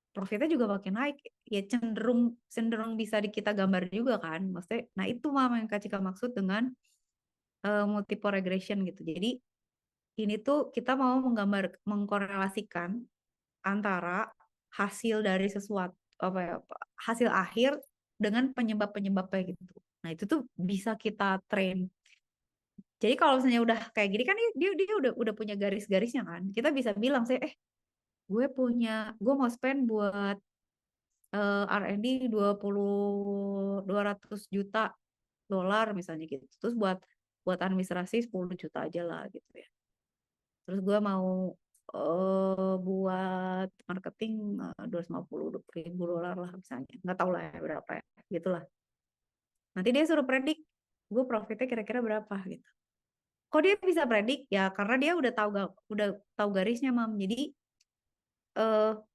profitnya juga makin naik ya cenderung cenderung bisa kita gambar juga kan maksudnya nah itu mama yang Kak Cika maksud dengan multiple regression gitu jadi ini tuh kita mau mengkorelasikan antara hasil dari sesuatu apa ya hasil akhir dengan penyebabnya gitu nah itu tuh bisa kita train jadi kalau misalnya udah kayak gini kan dia udah punya garis-garisnya kan kita bisa bilang saya gue mau spend buat R&D 200 juta dolar misalnya gitu. Terus buat administrasi 10 juta aja lah gitu ya. Terus gue mau buat marketing 250 ribu dolar lah misalnya. Nggak tahu lah ya berapa ya. Gitulah. Nanti dia suruh predik gue profitnya kira-kira berapa gitu. Kok dia bisa predik? Ya karena dia udah tahu garisnya, Mam. Jadi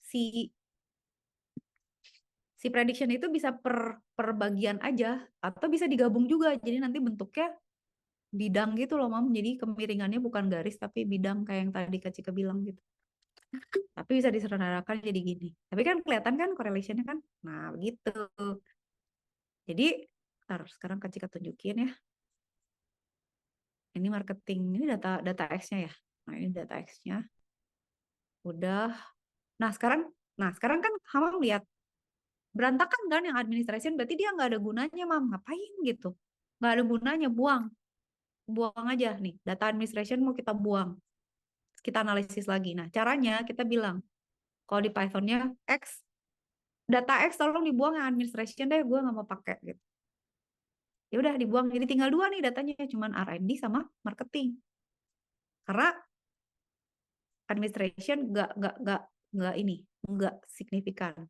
si si prediction itu bisa per bagian aja atau bisa digabung juga. Jadi nanti bentuknya bidang gitu loh, Mam. Jadi kemiringannya bukan garis tapi bidang kayak yang tadi Kak Cika bilang gitu. Tapi bisa diselenggarakan jadi gini. Tapi kan kelihatan kan correlation-nya kan? Nah, begitu. Jadi, sekarang Kak Cika tunjukin ya. Ini marketing, ini data X-nya ya. Nah, ini data X-nya. Udah. Nah, sekarang kan Hamam lihat berantakan kan yang administration berarti dia nggak ada gunanya, Mam. Ngapain gitu? Nggak ada gunanya, buang aja nih. Data administration mau kita buang. Kita analisis lagi. Nah, caranya kita bilang, kalau di Python-nya X, data X tolong dibuang yang administration deh, gue nggak mau pakai gitu. Ya udah dibuang. Jadi tinggal 2 nih datanya, cuman R&D sama marketing. Karena administration nggak signifikan.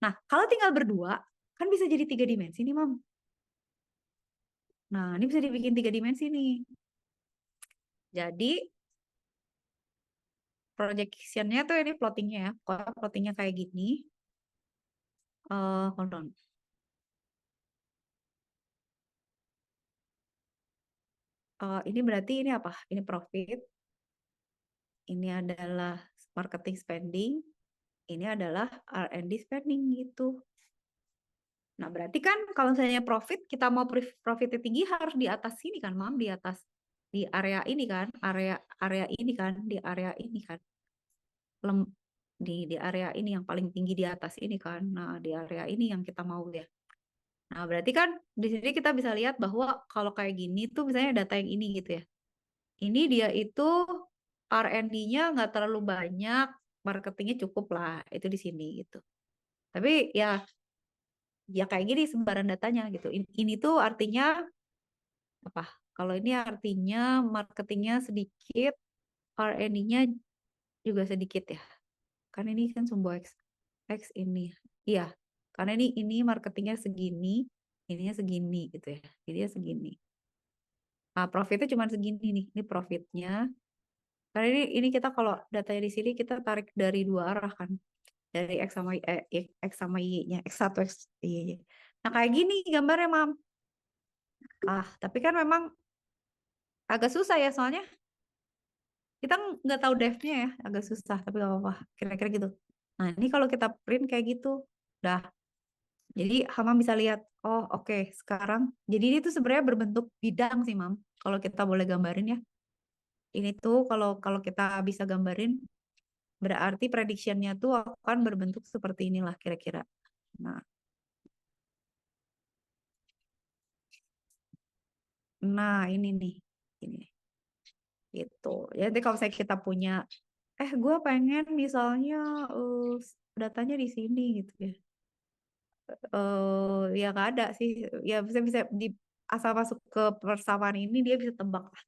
Nah, kalau tinggal berdua, kan bisa jadi 3 dimensi nih, Mam. Nah, ini bisa dibikin 3 dimensi nih. Jadi, projection-nya tuh ini plottingnya ya. Kalau plottingnya kayak gini, hold on. Ini berarti ini apa? Ini profit. Ini adalah marketing spending. Ini adalah R&D spending gitu. Nah, berarti kan kalau misalnya profit, kita mau profitnya tinggi harus di atas sini kan, Mam, di atas di area ini kan, area ini kan, di area ini kan. Di area ini yang paling tinggi di atas ini kan. Nah, di area ini yang kita mau ya. Nah, berarti kan di sini kita bisa lihat bahwa kalau kayak gini tuh misalnya data yang ini gitu ya. Ini dia itu R&D-nya nggak terlalu banyak, marketingnya cukup lah itu di sini gitu. Tapi ya kayak gini sebaran datanya gitu. Ini tuh artinya apa? Kalau ini artinya marketingnya sedikit, R&D-nya juga sedikit ya. Kan ini kan sumbu X ini. Iya. Karena ini marketingnya segini, ininya segini gitu ya. Jadinya segini. Nah, profitnya cuma segini nih. Ini profitnya. Karena ini kita kalau datanya di sini kita tarik dari dua arah kan. Dari X sama Y-nya. X1, X, Y. Nah, kayak gini gambarnya, Mam. Tapi kan memang agak susah ya soalnya kita nggak tahu depth-nya ya, agak susah, tapi nggak apa-apa. Kira-kira gitu. Nah, ini kalau kita print kayak gitu, dah. Jadi Hama bisa lihat, oh oke, sekarang. Jadi ini tuh sebenarnya berbentuk bidang sih, Mam. Kalau kita boleh gambarin ya. Ini tuh kalau kalau kita bisa gambarin, berarti prediction-nya tuh akan berbentuk seperti inilah kira-kira. Nah, ini nih. Ini gitu. Ya, nanti kalau saya kita punya, gue pengen misalnya datanya di sini gitu ya. Ya nggak ada sih. Ya bisa bisa di asal masuk ke persamaan ini dia bisa tebak lah.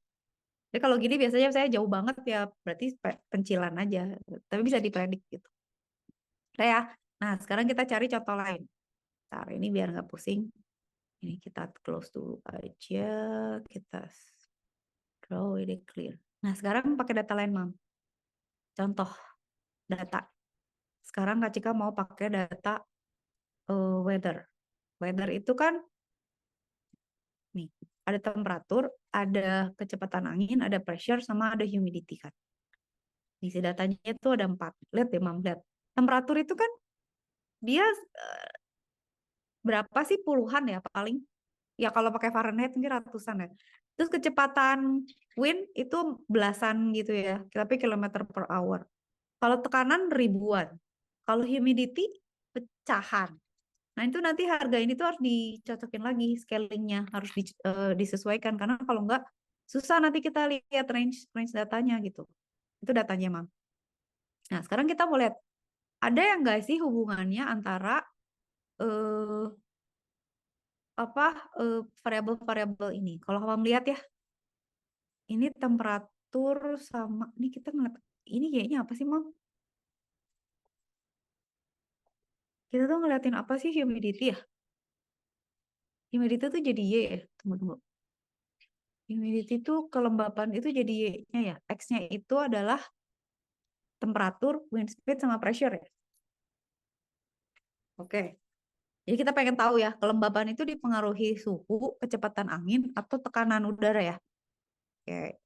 Jadi kalau gini biasanya saya jauh banget ya berarti pencilan aja. Tapi bisa dipredik gitu. Udah ya. Nah sekarang kita cari contoh lain. Ntar ini biar nggak pusing. Ini kita close dulu aja. Kita draw ini clear. Nah sekarang pakai data lain, Mam. Contoh data. Sekarang Kak Cika mau pakai data weather. Weather itu kan nih, ada temperatur, ada kecepatan angin, ada pressure, sama ada humidity kan. Isi datanya itu ada 4. Lihat deh, Mam, lihat. Temperatur itu kan dia berapa sih puluhan ya paling? Ya kalau pakai Fahrenheit mungkin ratusan ya. Terus kecepatan wind itu belasan gitu ya, tapi kilometer per hour. Kalau tekanan ribuan. Kalau humidity pecahan. Nah itu nanti harga ini tuh harus dicocokin lagi scalingnya harus disesuaikan karena kalau enggak susah nanti kita lihat range range datanya gitu. Itu datanya, Mam. Nah sekarang kita mau lihat ada yang enggak sih hubungannya antara eh, apa variabel-variabel ini. Kalau kamu lihat ya, ini temperatur sama ini kita ngeliat ini kayaknya apa sih, Mam? Kita tuh ngeliatin apa sih humidity ya? Humidity tuh jadi Y ya. Tunggu tunggu. Humidity itu kelembapan itu jadi Y-nya ya. X-nya itu adalah temperatur, wind speed, sama pressure ya. Oke. Jadi kita pengen tahu ya, kelembapan itu dipengaruhi suhu, kecepatan angin, atau tekanan udara ya. Oke.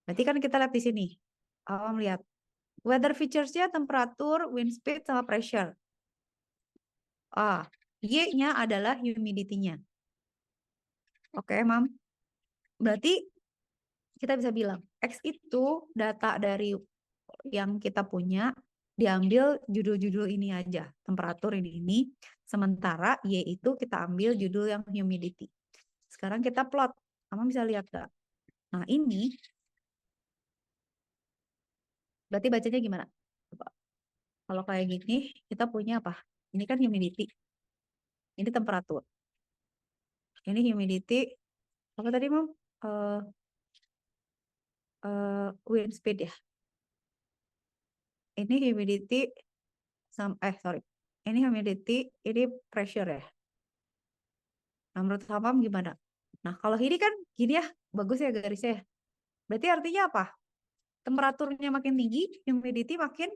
Berarti kan kita lihat di sini. Awam lihat. Weather features-nya temperatur, wind speed, sama pressure. Y-nya adalah humidity-nya. Oke, Mam. Berarti kita bisa bilang, X itu data dari yang kita punya diambil judul-judul ini aja, temperatur ini. Sementara Y itu kita ambil judul yang humidity. Sekarang kita plot, kamu bisa lihat gak? Nah ini, berarti bacanya gimana? Coba. Kalau kayak gini, kita punya apa? Ini kan humidity, ini temperatur. Ini humidity, apa tadi mau? Uh, Wind speed ya. Ini humidity, sorry. Ini humidity, ini pressure ya. Nah, menurut Hamam gimana? Nah, kalau ini kan gini ya, bagus ya garisnya ya. Berarti artinya apa? Temperaturnya makin tinggi, humidity makin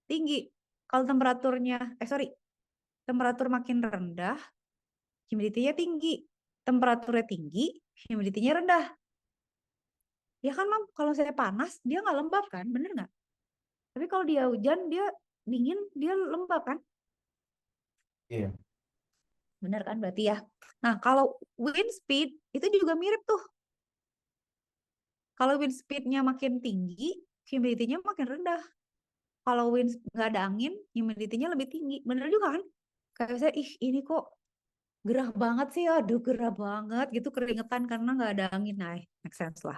tinggi. Kalau temperatur makin rendah, humidity-nya tinggi. Temperaturnya tinggi, humidity-nya rendah. Ya kan, Mam? Kalau saya panas, dia nggak lembab kan? Bener nggak? Tapi kalau dia hujan, dia dingin, dia lembab kan? Iya. Bener kan berarti ya? Nah, kalau wind speed, itu juga mirip tuh. Kalau wind speed-nya makin tinggi, humidity-nya makin rendah. Kalau wind nggak ada angin, humidity-nya lebih tinggi. Bener juga kan? Kayak saya, ini kok gerah banget sih, aduh gerah banget gitu keringetan karena nggak ada angin. Nah, make sense lah.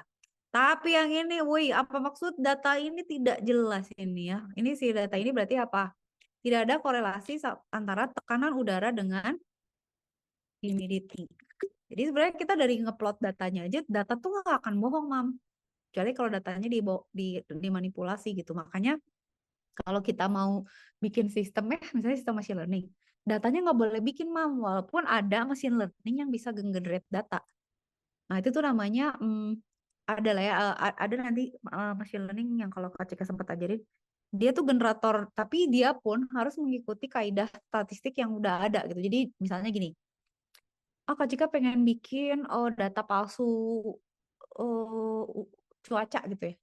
Tapi yang ini, woi, apa maksud data ini tidak jelas ini ya? Ini si data ini berarti apa? Tidak ada korelasi antara tekanan udara dengan humidity. Jadi sebenarnya kita dari ngeplot datanya aja, data tuh nggak akan bohong, Mam. Kecuali kalau datanya dimanipulasi gitu. Makanya kalau kita mau bikin sistem misalnya sistem machine learning, datanya nggak boleh bikin, Mam. Walaupun ada machine learning yang bisa generate data. Nah, itu tuh namanya ada lah ya, ada nanti machine learning yang kalau Kak Cika sempat ajarin, dia tuh generator, tapi dia pun harus mengikuti kaidah statistik yang udah ada gitu. Jadi misalnya gini, Kak Cika pengen bikin data palsu cuaca gitu ya.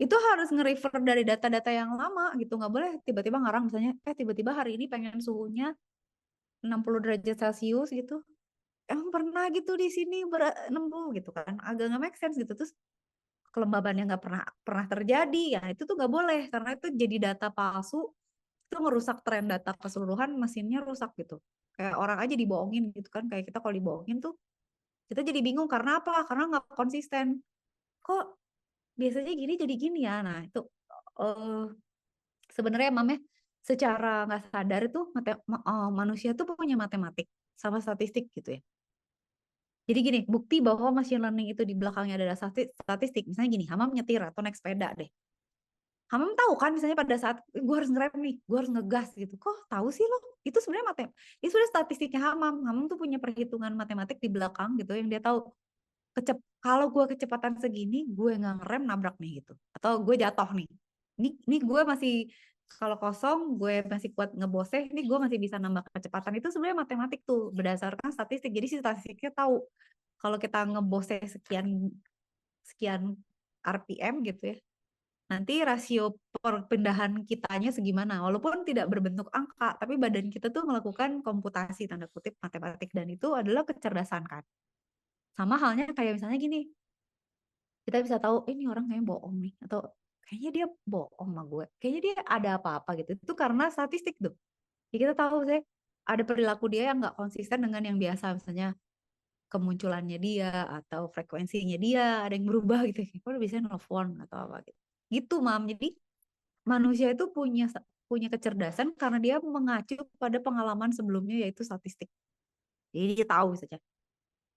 Itu harus nge-refer dari data-data yang lama gitu, nggak boleh tiba-tiba ngarang misalnya, tiba-tiba hari ini pengen suhunya 60 derajat Celcius gitu. Emang pernah gitu di sini 60 gitu kan, agak nggak make sense gitu. Terus kelembaban yang nggak pernah pernah terjadi, ya itu tuh nggak boleh karena itu jadi data palsu, itu ngerusak tren data keseluruhan, mesinnya rusak gitu. Kayak orang aja dibohongin gitu kan, kayak kita kalau dibohongin tuh kita jadi bingung karena apa? Karena nggak konsisten. Kok biasanya gini jadi gini ya? Nah itu eh, sebenarnya Mam ya, secara nggak sadar itu manusia tuh punya matematik sama statistik gitu ya. Jadi gini, bukti bahwa machine learning itu di belakangnya adalah statistik. Misalnya gini, Hamam nyetir atau naik sepeda deh. Hamam tahu kan misalnya pada saat gue harus ngerem nih, gue harus ngegas gitu. Kok tahu sih lo? Itu sebenarnya itu sudah statistiknya Hamam. Hamam tuh punya perhitungan matematik di belakang gitu yang dia tahu kalau gue kecepatan segini, gue nggak ngerem nabrak nih gitu. Atau gue jatuh nih. Ini gue masih kalau kosong, gue masih kuat ngeboseh, ini gue masih bisa nambah kecepatan. Itu sebenarnya matematik tuh berdasarkan statistik. Jadi si statistiknya tahu kalau kita ngeboseh sekian sekian RPM gitu ya, nanti rasio perpindahan kitanya segimana. Walaupun tidak berbentuk angka, tapi badan kita tuh melakukan komputasi tanda kutip matematik dan itu adalah kecerdasan kan. Sama halnya kayak misalnya gini, kita bisa tahu ini orang kayaknya bohong nih atau kayaknya dia bohong sama gue. Kayaknya dia ada apa-apa gitu. Itu karena statistik tuh. Jadi kita tahu saya ada perilaku dia yang nggak konsisten dengan yang biasa misalnya kemunculannya dia atau frekuensinya dia ada yang berubah gitu. Kok bisa nelfon atau apa gitu. Gitu, Mam. Jadi manusia itu punya kecerdasan karena dia mengacu pada pengalaman sebelumnya yaitu statistik. Jadi dia tahu saja.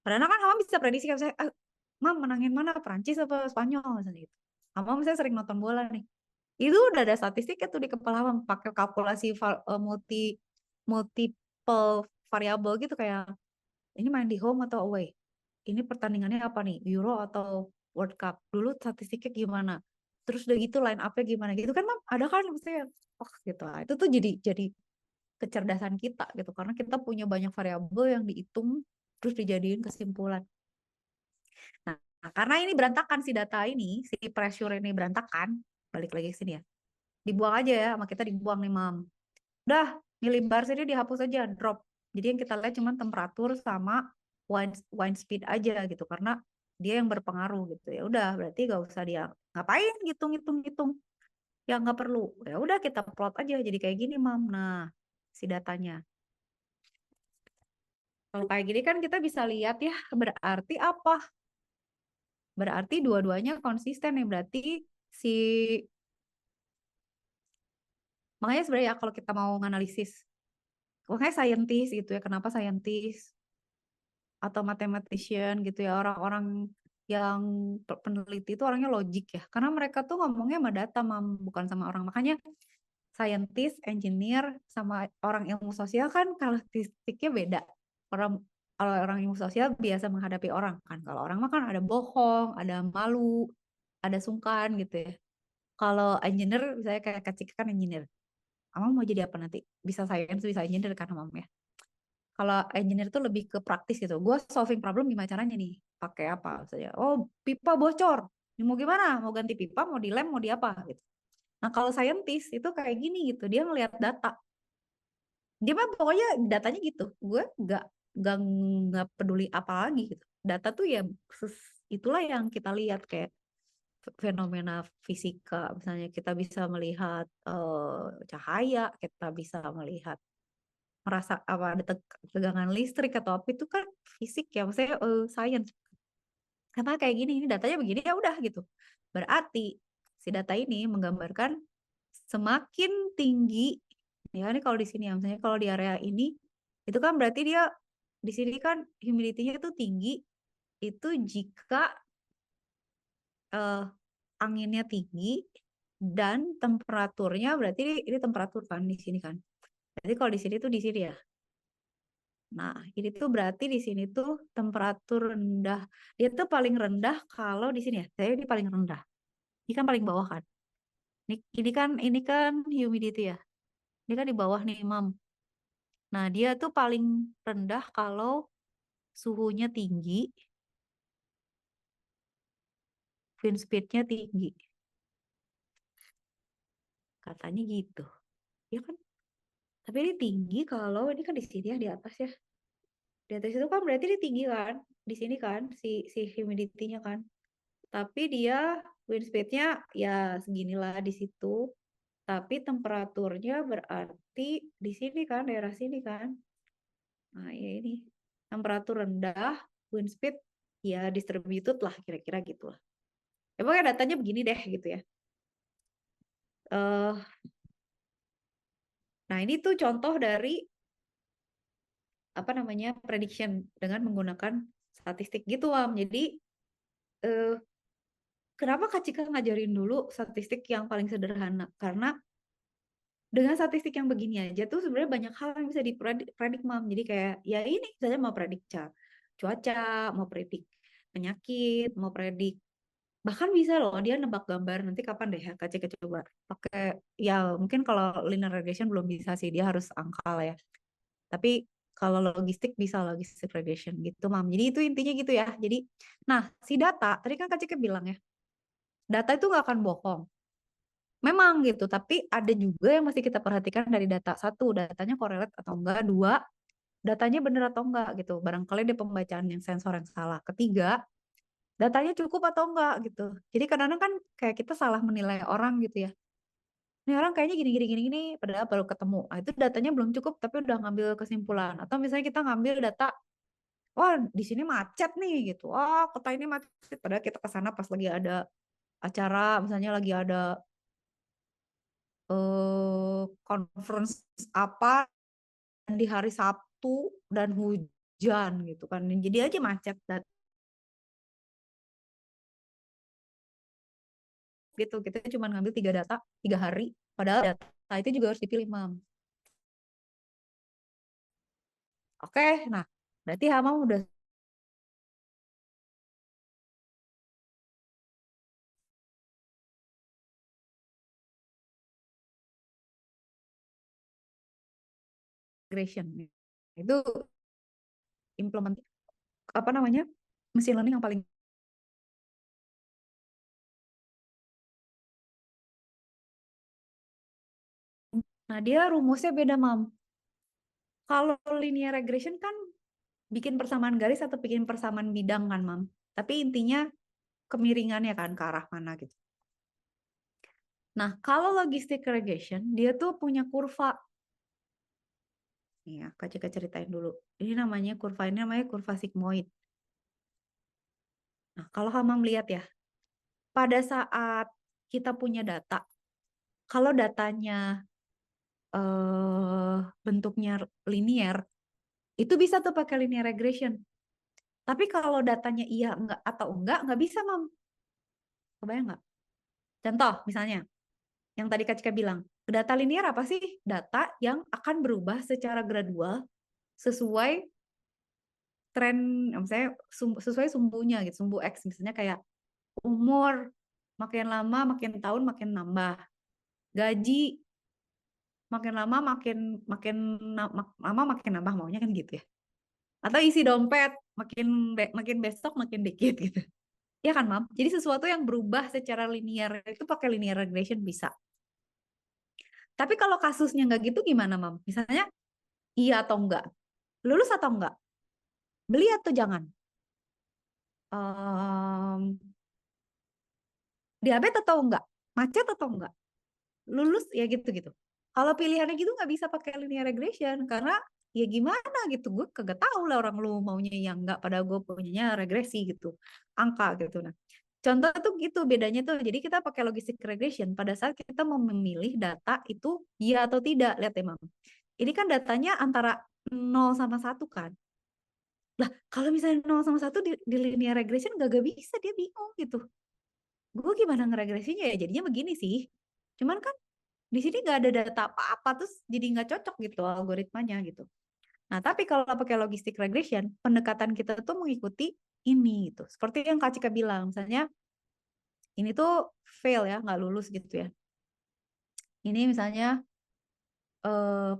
Karena kan Mama bisa prediksi kan saya, Mam menangin mana Prancis apa Spanyol misalnya gitu. Mama misalnya sering nonton bola nih. Itu udah ada statistiknya tuh di kepala Mama pakai kalkulasi multiple variabel gitu kayak ini main di home atau away. Ini pertandingannya apa nih? Euro atau World Cup. Dulu statistiknya gimana? Terus udah gitu line up-nya gimana gitu kan Mam, ada kan misalnya oh gitu lah. Itu tuh jadi kecerdasan kita gitu karena kita punya banyak variabel yang dihitung terus dijadiin kesimpulan. Nah, karena ini berantakan si data ini, si pressure ini berantakan, balik lagi ke sini ya. Dibuang aja ya, sama kita dibuang nih, Mam. Udah, milibar sini dihapus aja, drop. Jadi yang kita lihat cuma temperatur sama wind speed aja gitu, karena dia yang berpengaruh gitu ya. Udah, berarti gak usah dia ngapain hitung-hitung-hitung yang nggak perlu. Ya udah kita plot aja jadi kayak gini, Mam. Nah, si datanya. Kalau kayak gini kan kita bisa lihat ya, berarti apa? Berarti dua-duanya konsisten nih. Berarti si makanya sebenarnya ya kalau kita mau menganalisis, makanya saintis gitu ya, kenapa saintis atau mathematician gitu ya, orang-orang yang peneliti itu orangnya logik ya, karena mereka tuh ngomongnya sama data, bukan sama orang. Makanya saintis, engineer, sama orang ilmu sosial kan karakteristiknya beda. Orang kalau orang ilmu sosial biasa menghadapi orang kan, kalau orang mah kan ada bohong, ada malu, ada sungkan gitu ya. Kalau engineer, misalnya kayak Kak kan engineer. Amang mau jadi apa nanti? Bisa science, bisa engineer kan Amang ya. Kalau engineer tuh lebih ke praktis gitu. Gue solving problem gimana caranya nih? Pakai apa? Misalnya, oh pipa bocor. Ini mau gimana? Mau ganti pipa, mau dilem, mau di apa? Gitu. Nah kalau scientist itu kayak gini gitu. Dia ngelihat data. Dia mah pokoknya datanya gitu. Gue nggak nggak peduli apa lagi gitu. Data tuh ya itulah yang kita lihat kayak fenomena fisika, misalnya kita bisa melihat cahaya, kita bisa melihat merasa apa ada tegangan listrik atau apa itu kan fisik ya, maksudnya science. Sama kayak gini, ini datanya begini ya udah gitu. Berarti si data ini menggambarkan semakin tinggi, ya ini kalau di sini ya, misalnya kalau di area ini, itu kan berarti dia di sini kan humidity-nya itu tinggi, itu jika anginnya tinggi dan temperaturnya berarti ini temperatur kan di sini kan. Jadi kalau di sini tuh di sini ya. Nah, ini tuh berarti di sini tuh temperatur rendah. Dia tuh paling rendah kalau di sini ya. Saya di paling rendah. Ini kan paling bawah kan. Ini kan humidity ya. Ini kan di bawah nih, Mam. Nah, dia tuh paling rendah kalau suhunya tinggi, wind speed-nya tinggi. Katanya gitu. Ya kan? Tapi ini tinggi kalau ini kan di sini ya, di atas ya. Di atas itu kan berarti dia tinggi kan? Di sini kan si humidity-nya kan. Tapi dia wind speed-nya ya seginilah di situ. Tapi temperaturnya berarti di sini kan, daerah sini kan. Nah, ya ini. Temperatur rendah, wind speed ya distributed lah kira-kira gitu lah. Ya pokoknya datanya begini deh gitu ya. Eh, nah, ini tuh contoh dari apa namanya prediction dengan menggunakan statistik gitu, Am. Jadi eh, kenapa Kak Cika ngajarin dulu statistik yang paling sederhana? Karena dengan statistik yang begini aja tuh sebenarnya banyak hal yang bisa dipredik, Mam. Jadi kayak ya ini misalnya mau predik cuaca, mau predik penyakit, mau predik bahkan bisa loh dia nebak gambar. Nanti kapan deh ya Kak Cika coba pakai ya mungkin kalau linear regression belum bisa sih dia harus angka lah ya. Tapi kalau logistik bisa logistik regression gitu, Mam. Jadi itu intinya gitu ya. Jadi nah, si data tadi kan Kak Cika bilang ya, data itu nggak akan bohong. Memang gitu, tapi ada juga yang mesti kita perhatikan dari data. Satu, datanya correlate atau enggak. Dua, datanya benar atau enggak gitu. Barangkali ada pembacaan yang sensor yang salah. Ketiga, datanya cukup atau enggak gitu. Jadi kadang-kadang kan kayak kita salah menilai orang gitu ya. Ini orang kayaknya gini, padahal baru ketemu. Nah, itu datanya belum cukup, tapi udah ngambil kesimpulan. Atau misalnya kita ngambil data, wah di sini macet nih gitu. Wah kota ini macet. Padahal kita ke sana pas lagi ada acara, misalnya lagi ada conference apa di hari Sabtu dan hujan gitu kan. Jadi aja macet dan gitu. Kita cuma ngambil 3 data, 3 hari. Padahal data itu juga harus dipilih, Mam. Oke, nah berarti Hamam udah regression. Itu implement apa namanya? Machine learning yang paling. Nah, dia rumusnya beda, Mam. Kalau linear regression kan bikin persamaan garis atau bikin persamaan bidang kan, Mam. Tapi intinya kemiringannya kan ke arah mana gitu. Nah, kalau logistic regression, dia tuh punya kurva. Nih ya, Kak Cika ceritain dulu. Ini namanya kurva sigmoid. Nah, kalau Hamam lihat ya, pada saat kita punya data, kalau datanya bentuknya linear, itu bisa tuh pakai linear regression. Tapi kalau datanya iya enggak atau enggak bisa, Mam. Kebayang nggak? Contoh, misalnya, yang tadi Kak Cika bilang, data linear apa sih? Data yang akan berubah secara gradual sesuai tren, misalnya sesuai sumbunya gitu, sumbu X. Misalnya kayak umur, makin lama, makin tahun, makin nambah. Gaji, makin lama, makin makin lama, makin nambah, maunya kan gitu ya. Atau isi dompet, makin besok, makin dikit gitu. Ya kan, Mam? Jadi sesuatu yang berubah secara linear itu pakai linear regression bisa. Tapi kalau kasusnya nggak gitu gimana, Mam? Misalnya iya atau enggak? Lulus atau enggak? Beli atau jangan? Um, Diabetes atau enggak? Macet atau enggak? Lulus ya gitu-gitu. Kalau pilihannya gitu nggak bisa pakai linear regression karena ya gimana gitu, gue kagak tahu lah orang lu maunya yang enggak, pada gue punyanya regresi gitu, angka gitu. Nah, contoh tuh gitu bedanya tuh. Jadi kita pakai logistic regression pada saat kita mau memilih data itu iya atau tidak. Lihat ya, Mam. Ini kan datanya antara 0 sama 1 kan. Lah, kalau misalnya 0 sama 1 di linear regression gak bisa, dia bingung gitu. Gue gimana ngeregresinya ya? Jadinya begini sih. Cuman kan di sini nggak ada data apa-apa, terus jadi nggak cocok gitu algoritmanya gitu. Nah, tapi kalau pakai logistic regression, pendekatan kita tuh mengikuti ini gitu. Seperti yang Kak Cika bilang, misalnya ini tuh fail ya, nggak lulus gitu ya. Ini misalnya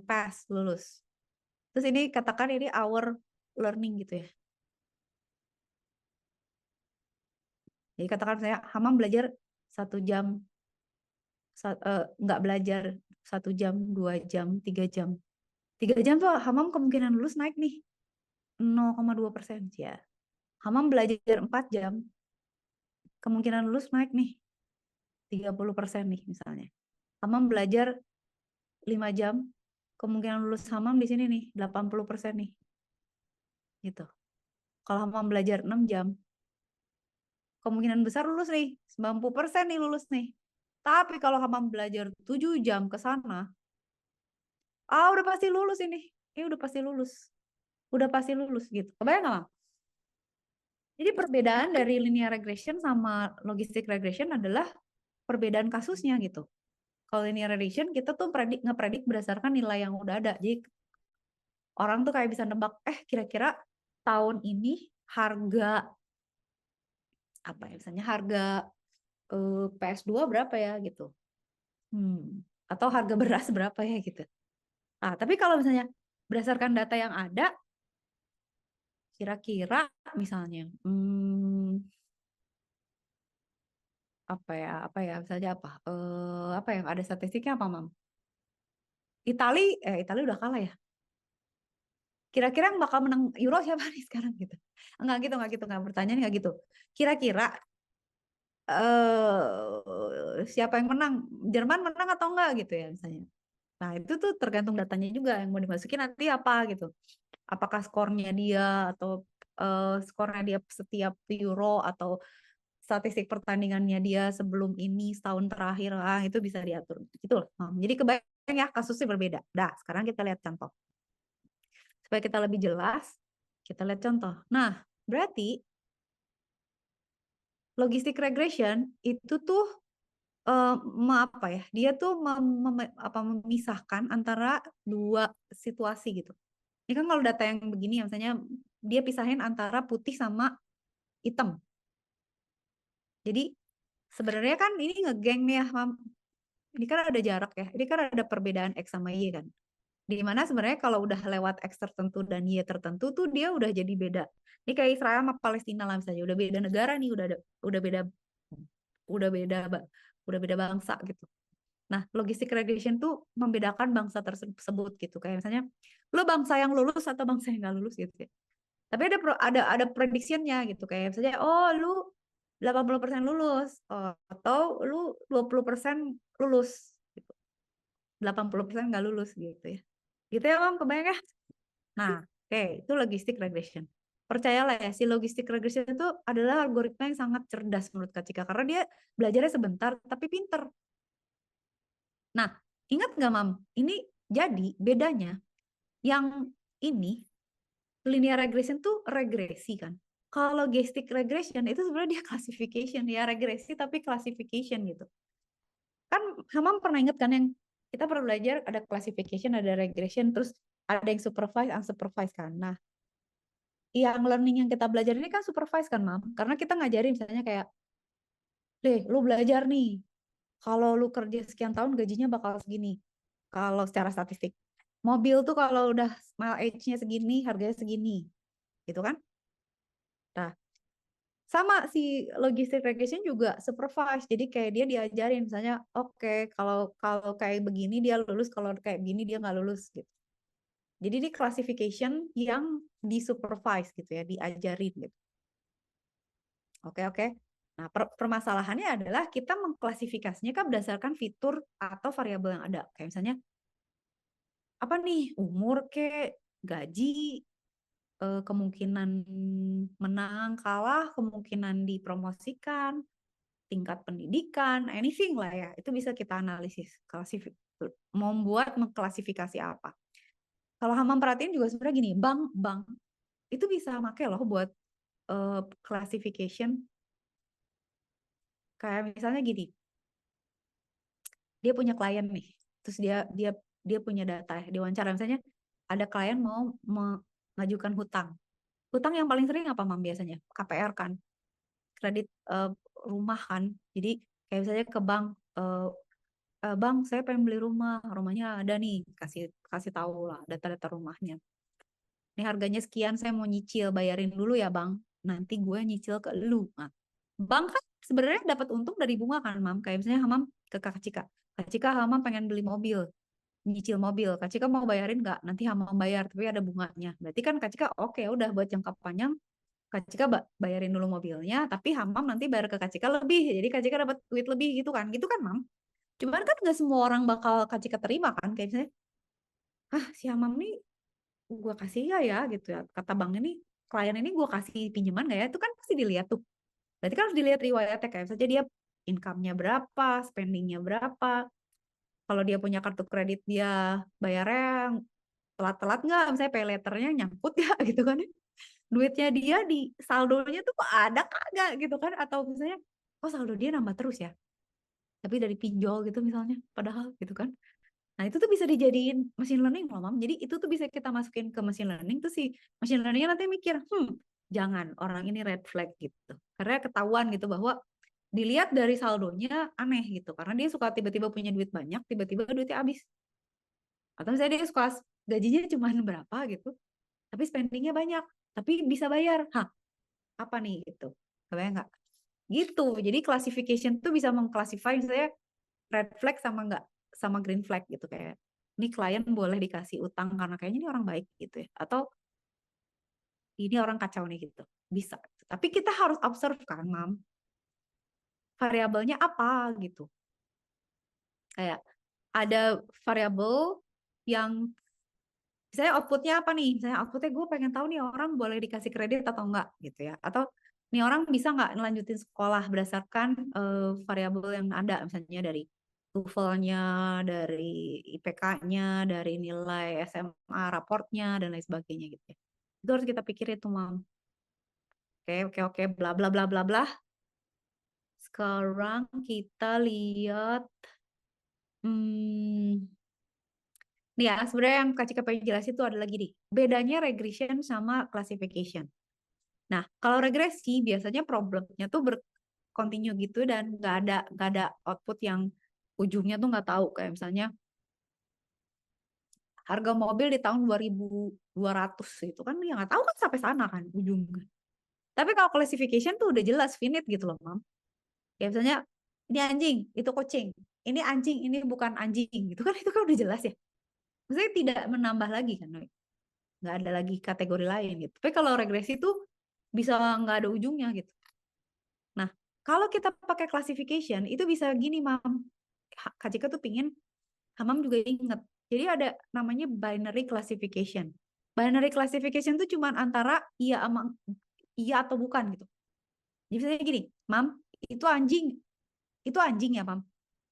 pass, lulus. Terus ini katakan ini hour learning gitu ya. Jadi katakan misalnya Hamam belajar 1 jam, nggak belajar 1 jam, 2 jam, 3 jam. 3 jam tuh Hamam kemungkinan lulus naik nih 0,2% ya. Hamam belajar 4 jam, kemungkinan lulus naik nih 30% nih misalnya. Hamam belajar 5 jam, kemungkinan lulus Hamam di sini nih 80% nih. Gitu. Kalau Hamam belajar 6 jam, kemungkinan besar lulus nih 90% nih lulus nih. Tapi kalau Hamam belajar 7 jam ke sana, udah pasti lulus ini. Ini udah pasti lulus. Udah pasti lulus gitu. Kebayang nggak, Mam? Jadi perbedaan dari linear regression sama logistic regression adalah perbedaan kasusnya gitu. Kalau linear regression kita tuh ngepredik berdasarkan nilai yang udah ada. Jadi orang tuh kayak bisa nebak, kira-kira tahun ini harga apa ya, misalnya harga PS2 berapa ya gitu. Atau harga beras berapa ya gitu. Tapi kalau misalnya berdasarkan data yang ada, kira-kira misalnya misalnya apa yang ada statistiknya apa, Mam? Itali udah kalah ya. Kira-kira yang bakal menang Euro siapa nih sekarang gitu? Enggak gitu, enggak, pertanyaan enggak gitu. Kira-kira siapa yang menang? Jerman menang atau enggak gitu ya misalnya. Nah, itu tuh tergantung datanya juga yang mau dimasukin nanti apa gitu. Apakah skornya dia atau skornya dia setiap Euro atau statistik pertandingannya dia sebelum ini setahun terakhir, itu bisa diatur gitu loh. Jadi kebayang ya kasusnya berbeda. Dah, sekarang kita lihat contoh. Supaya kita lebih jelas, kita lihat contoh. Nah, berarti logistic regression itu tuh apa ya? Dia tuh memisahkan antara dua situasi gitu. Ini kan kalau data yang begini ya, misalnya dia pisahin antara putih sama hitam. Jadi sebenarnya kan ini ngegeng nih ya, Mam. Ini kan ada jarak ya. Ini kan ada perbedaan X sama Y kan. Di mana sebenarnya kalau udah lewat X tertentu dan Y tertentu tuh dia udah jadi beda. Ini kayak Israel sama Palestina lah misalnya. Udah beda negara nih, udah beda udah beda udah beda bangsa gitu. Nah, logistic regression tuh membedakan bangsa tersebut gitu. Kayak misalnya, lo bangsa yang lulus atau bangsa yang nggak lulus gitu ya. Tapi ada prediksinya gitu. Kayak misalnya, lu 80% lulus. Atau lu 20% lulus. Gitu. 80% nggak lulus gitu ya. Gitu ya, Mam, kebayang ya? Nah, itu logistic regression. Percayalah ya, si logistic regression itu adalah algoritma yang sangat cerdas menurut Kak Cika. Karena dia belajarnya sebentar, tapi pinter. Nah, ingat nggak, Mam? Ini jadi bedanya yang ini linear regression tuh regresi kan. Kalau logistic regression itu sebenarnya dia classification, ya regresi tapi classification gitu. Kan Hamam pernah ingat kan yang kita pernah belajar ada classification, ada regression, terus ada yang supervised, unsupervised kan. Nah, yang learning yang kita belajar ini kan supervised kan, Mam? Karena kita ngajarin misalnya kayak, lu belajar nih, kalau lu kerja sekian tahun gajinya bakal segini. Kalau secara statistik. Mobil tuh kalau udah mile age-nya segini, harganya segini. Gitu kan? Nah, sama si logistic regression juga supervise. Jadi kayak dia diajarin misalnya, oke, kalau kalau kayak begini dia lulus, kalau kayak begini dia nggak lulus gitu. Jadi ini classification yang disupervise gitu ya, diajarin gitu. Oke. Nah, permasalahannya adalah kita mengklasifikasinya kan berdasarkan fitur atau variabel yang ada. Kayak misalnya, apa nih, umur ke, gaji, kemungkinan menang, kalah, kemungkinan dipromosikan, tingkat pendidikan, anything lah ya. Itu bisa kita analisis, membuat mengklasifikasi apa. Kalau Hamam perhatiin juga sebenarnya gini, bank itu bisa make loh buat classification. Kayak misalnya gini, dia punya klien nih, terus dia punya data, dia wawancara misalnya ada klien mau mengajukan hutang. Hutang yang paling sering apa Mam biasanya? KPR kan, kredit rumah kan. Jadi kayak misalnya ke bank, bang saya pengen beli rumah, rumahnya ada nih, kasih kasih tahu lah data-data rumahnya. Ini harganya sekian, saya mau nyicil, bayarin dulu ya bang. Nanti gue nyicil ke lu. Nah, bank kan sebenarnya dapat untung dari bunga kan, Mam. Kayak misalnya Hamam ke Kak Cika. Kak Cika Hamam pengen beli mobil, nyicil mobil. Kak Cika mau bayarin nggak? Nanti Hamam bayar, tapi ada bunganya. Berarti kan Kak Cika oke, udah buat jangka panjang. Kak Cika bayarin dulu mobilnya, tapi Hamam nanti bayar ke Kak Cika lebih. Jadi Kak Cika dapat duit lebih gitu kan. Gitu kan, Mam. Cuman kan nggak semua orang bakal Kak Cika terima kan. Kayak misalnya, ah si Hamam nih gue kasih ya gitu ya, kata bang ini klien ini gue kasih pinjaman gak ya, itu kan pasti dilihat tuh. Berarti kan harus dilihat riwayatnya, kayak saja dia income-nya berapa, spending-nya berapa, kalau dia punya kartu kredit dia bayarnya telat-telat nggak, misalnya pay letternya nyangkut ya gitu kan, duitnya dia di saldonya tuh ada kagak gitu kan, atau misalnya oh saldo dia nambah terus ya tapi dari pinjol gitu misalnya, padahal gitu kan. Nah, itu tuh bisa dijadiin machine learning loh, Mam. Jadi itu tuh bisa kita masukin ke machine learning, tuh si machine learningnya nanti mikir, jangan, orang ini red flag gitu. Karena ketahuan gitu bahwa dilihat dari saldonya aneh gitu. Karena dia suka tiba-tiba punya duit banyak, tiba-tiba duitnya habis. Atau misalnya dia suka gajinya cuma berapa gitu, tapi spendingnya banyak, tapi bisa bayar. Hah, apa nih gitu? Kebayang nggak? Gitu. Jadi classification tuh bisa mengclassify misalnya red flag sama enggak, sama green flag gitu, kayak ini klien boleh dikasih utang karena kayaknya ini orang baik gitu ya, atau ini orang kacau nih gitu, bisa. Tapi kita harus observe kan, Mam, variabelnya apa gitu. Kayak ada variabel yang misalnya outputnya apa nih, misalnya outputnya gue pengen tahu nih orang boleh dikasih kredit atau enggak gitu ya, atau nih orang bisa nggak melanjutin sekolah berdasarkan variabel yang ada, misalnya dari TOEFL-nya, dari IPK-nya, dari nilai SMA raportnya dan lain sebagainya gitu ya. Itu harus kita pikirin tuh, Mam. Oke, oke, oke, bla bla bla bla bla. Sekarang kita lihat, hmm, nih ya, sebenarnya yang Kak Cika pengen jelasin itu adalah gini, bedanya regression sama classification. Nah, kalau regresi biasanya problemnya tuh berkontinu gitu dan nggak ada output yang ujungnya tuh nggak tahu, kayak misalnya harga mobil di tahun 2200 itu kan ya nggak tahu kan sampai sana kan ujungnya. Tapi kalau classification tuh udah jelas finite gitu loh, Mam. Ya misalnya ini anjing, itu kucing. Ini anjing, ini bukan anjing gitu kan, itu kan udah jelas ya. Maksudnya tidak menambah lagi kan, nggak ada lagi kategori lain gitu. Tapi kalau regresi tuh bisa nggak ada ujungnya gitu. Nah, kalau kita pakai classification itu bisa gini, Mam. Kak Cika tuh pingin Hamam juga inget. Jadi ada namanya binary classification. Binary classification tuh cuma antara iya sama iya atau bukan gitu. Jadi misalnya gini, Mam, itu anjing, itu anjing ya, Mam.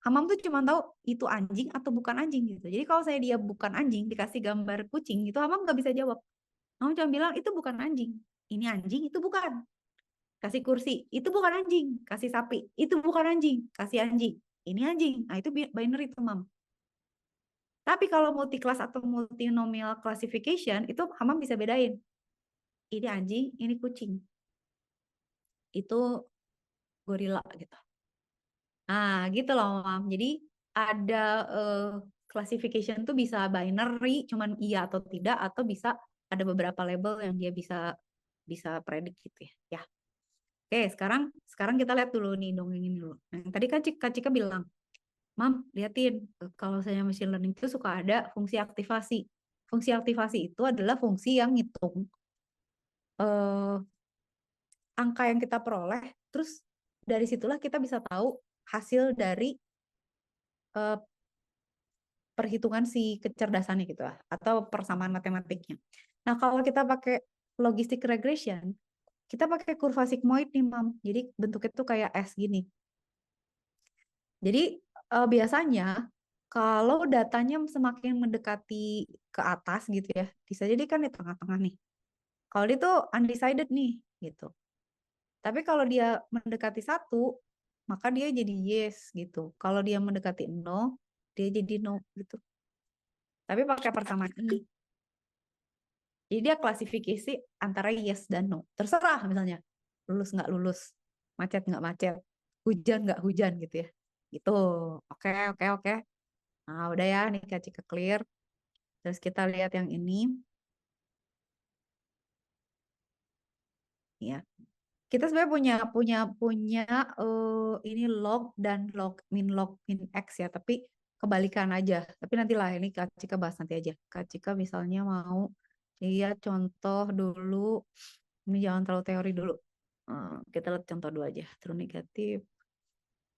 Hamam tuh cuma tahu itu anjing atau bukan anjing gitu. Jadi kalau saya dia bukan anjing, dikasih gambar kucing gitu, Hamam nggak bisa jawab. Hamam cuma bilang itu bukan anjing. Ini anjing, itu bukan. Kasih kursi, itu bukan anjing. Kasih sapi, itu bukan anjing. Kasih anjing, ini anjing. Nah itu binary tuh, Mam. Tapi kalau multi class atau multinomial classification itu Hamam bisa bedain. Ini anjing, ini kucing. Itu gorila gitu. Nah, gitu loh, Mam. Jadi ada classification tuh bisa binary, cuman iya atau tidak, atau bisa ada beberapa label yang dia bisa bisa predik gitu ya. Ya. Oke, sekarang sekarang kita lihat dulu nih dongengin dulu. Nah, tadi kan Kak Cika bilang, Mam, liatin kalau saya machine learning itu suka ada fungsi aktivasi. Fungsi aktivasi itu adalah fungsi yang ngitung eh, angka yang kita peroleh, terus dari situlah kita bisa tahu hasil dari eh, perhitungan si kecerdasannya gitu lah, atau persamaan matematiknya. Nah, kalau kita pakai logistic regression, kita pakai kurva sigmoid nih, Mam. Jadi bentuknya tuh kayak S gini. Jadi biasanya kalau datanya semakin mendekati ke atas gitu ya, bisa jadi kan di tengah-tengah nih. Kalau dia tuh undecided nih, gitu. Tapi kalau dia mendekati 1, maka dia jadi yes gitu. Kalau dia mendekati 0, dia jadi no gitu. Tapi pakai persamaan ini. Jadi dia klasifikasi antara yes dan no. Terserah misalnya, lulus nggak lulus, macet nggak macet, hujan nggak hujan gitu ya. Gitu. Oke, oke, oke. Nah, udah ya, nih Kak clear. Terus kita lihat yang ini. Ya, kita sebenarnya punya ini log min x ya, tapi kebalikan aja. Tapi nantilah ini Kak Cika bahas nanti aja. Kak Cika misalnya mau lihat contoh dulu, ini jangan terlalu teori dulu. Kita lihat contoh dulu aja. True negatif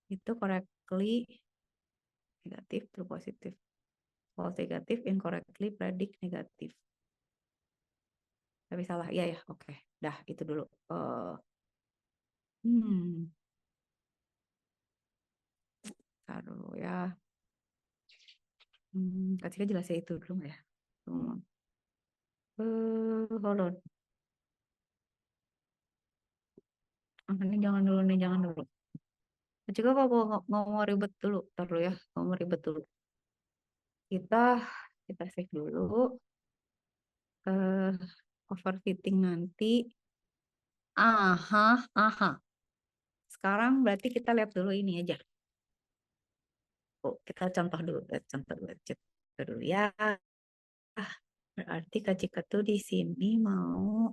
itu correctly negatif, true positif. False negatif, incorrectly predict negatif. Tapi salah, iya ya, oke. Dah, itu dulu. Hmm, taruh ya. Kak Cika jelasnya itu dulu nggak ya? Hold on. Ini jangan dulu nih, jangan dulu. Kak Cika kalau nggak mau ribet dulu, taruh ya. Nggak mau ribet dulu. Kita save dulu. eh Overfitting nanti. Aha, aha. Sekarang berarti kita lihat dulu ini aja. Oh, kita contoh dulu, contoh dulu ya. Berarti Kak Cika tuh di sini mau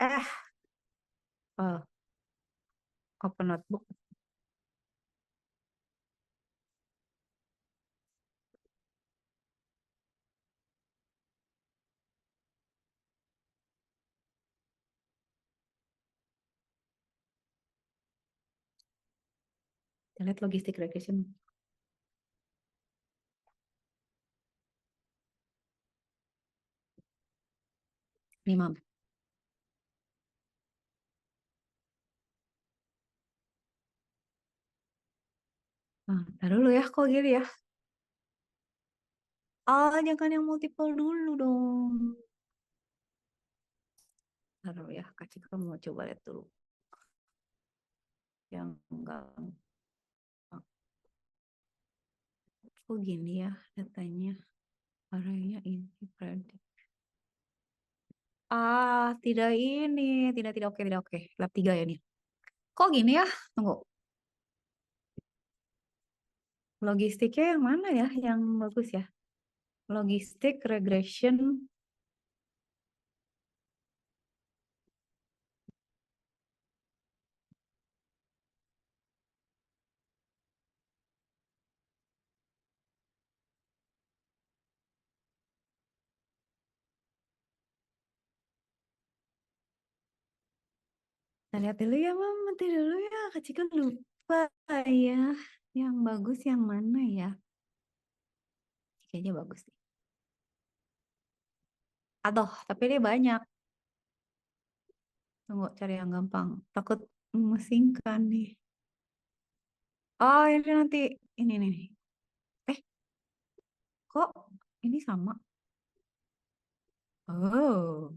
eh oh, open notebook. Kita lihat logistic regression. Nih, Mam. Nah, taruh dulu ya, kok gini ya. Jangan yang multiple dulu dong. Taruh ya, Kak Cika mau coba lihat dulu. Yang enggak. Kok gini ya datanya? Arahnya ini predik. Tidak ini. Tidak oke, tidak oke. Lab 3 ya nih. Kok gini ya? Tunggu. Logistiknya yang mana ya? Yang bagus ya? Logistik regression. Kita lihat dulu ya, Mam. Nanti dulu ya. Kak Cika lupa ya. Yang bagus yang mana ya? Kayaknya bagus nih. Aduh, tapi ini banyak. Tunggu, cari yang gampang. Takut memusingkan nih. Oh, ini nanti. Ini nih. Eh, kok ini sama? Oh.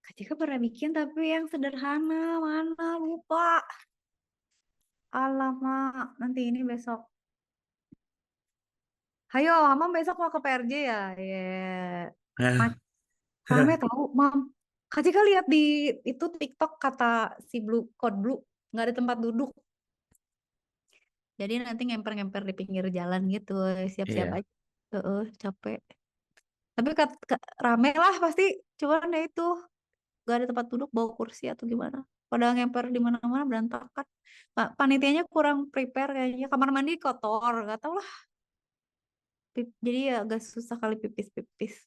Kak Cika pernah bikin tapi yang sederhana. Mana? Lupa. Alamak. Nanti ini besok. Hayo, Mam besok mau ke PRJ ya? Ah, Rame tahu, Mam. Kak Cika lihat di itu TikTok kata si Code Blue. Nggak ada tempat duduk. Jadi nanti ngemper-ngemper di pinggir jalan gitu. Siap-siap iya. aja. Capek. Tapi rame lah pasti. Cuman ya itu gak ada tempat duduk, bawa kursi atau gimana. Pada ngemper di mana-mana berantakan. Panitianya kurang prepare kayaknya. Kamar mandi kotor, gak tau lah. Jadi ya agak susah kali pipis-pipis.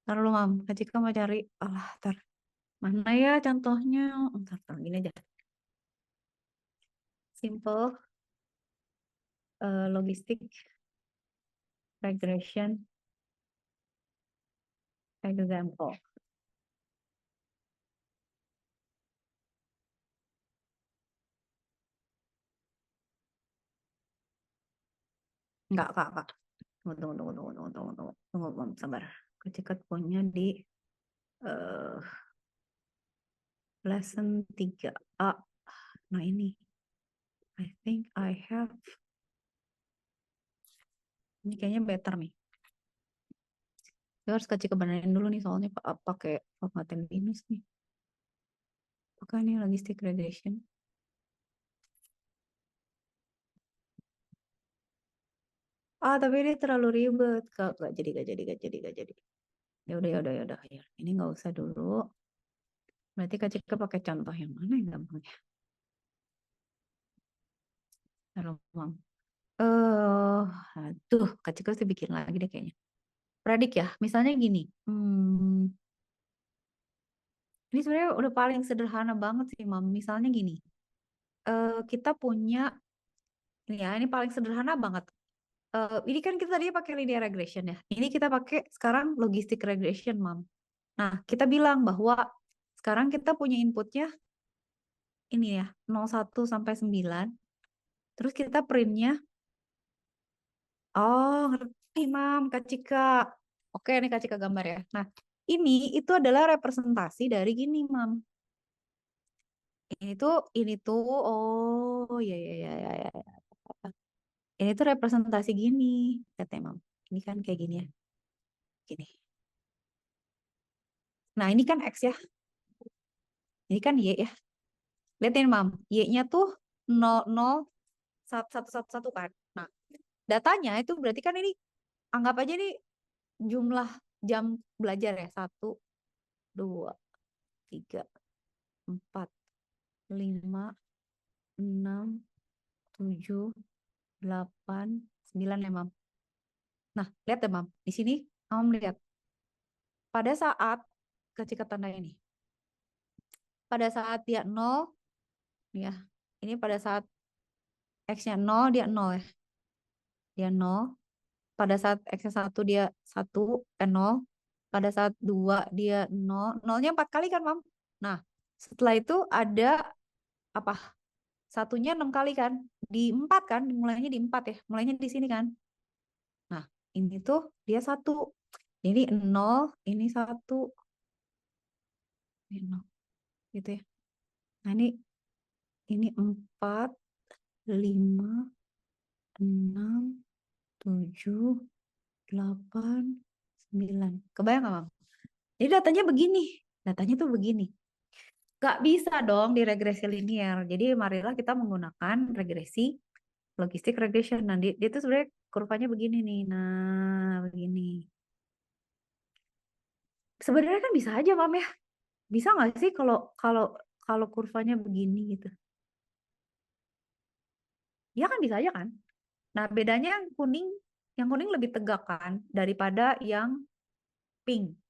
Ntar lu, Mam. Kak Cika mau cari. Alah, ntar. Mana ya contohnya? Bentar, gini aja. Simple logistic regression example. Enggak, Kak. Tunggu, Mam, sabar. Kecikat punya di eh, lesson 3A. Nah, ini. I think I have. Ini kayaknya better nih. Saya harus kasih kebenaran dulu nih, soalnya pakai formatting Linux nih. Apakah ini logistic regression? Tapi ini terlalu ribet, Kak. Gak jadi. Ya udah. Ya, ini nggak usah dulu. Berarti Kak Cika pakai contoh yang mana yang gampang ya? Taruh, Mam. Aduh, Kak Cika harus bikin lagi deh kayaknya. Predik ya, misalnya gini. Ini sebenarnya udah paling sederhana banget sih, Mam. Misalnya gini. Kita punya, ini ya, ini paling sederhana banget. Ini kan kita tadi pakai linear regression ya. Ini kita pakai sekarang logistic regression, Mam. Nah, kita bilang bahwa sekarang kita punya inputnya ini ya, 01 sampai 9. Terus kita printnya, oh ngerti, Mam, Kak Cika. Oke, ini Kak Cika gambar ya. Nah, ini itu adalah representasi dari gini, Mam. Ini tuh, oh ya. Ini tuh representasi gini, katanya, Mam. Ini kan kayak gini ya, gini. Nah, ini kan X ya, ini kan Y ya. Lihatin, Mam, Y-nya tuh 00111 kan. Nah, datanya itu berarti kan ini, anggap aja nih jumlah jam belajar ya. 1, 2, 3, 4, 5, 6, 7, 8, 9 ya, Mam. Nah, lihat ya, Mam. Di sini Mam lihat pada saat ketika tanda ini. Pada saat dia 0 ya. Ini pada saat X-nya 0 dia 0 ya. Dia 0. Pada saat X-nya 1 dia 1 0. Pada saat 2 dia 0. 0-nya 4 kali kan, Mam? Nah, setelah itu ada apa? Satunya 6 kali kan? Di 4 kan? Mulainya di 4 ya. Mulainya di sini kan? Nah, ini tuh dia 1. Ini 0, ini 1. Ini 0. Gitu ya. Nah, ini 4, 5, 6, 7, 8, 9. Kebayang nggak, Mam? Jadi datanya begini. Datanya tuh begini. Gak bisa dong di regresi linear. Jadi marilah kita menggunakan regresi logistic regression. Nah, dia tuh sebenarnya kurvanya begini nih. Nah, begini. Sebenarnya kan bisa aja, Mam ya. Bisa nggak sih kalau kalau kalau kurvanya begini gitu? Ya kan bisa aja kan? Nah, bedanya yang kuning lebih tegak kan daripada yang pink.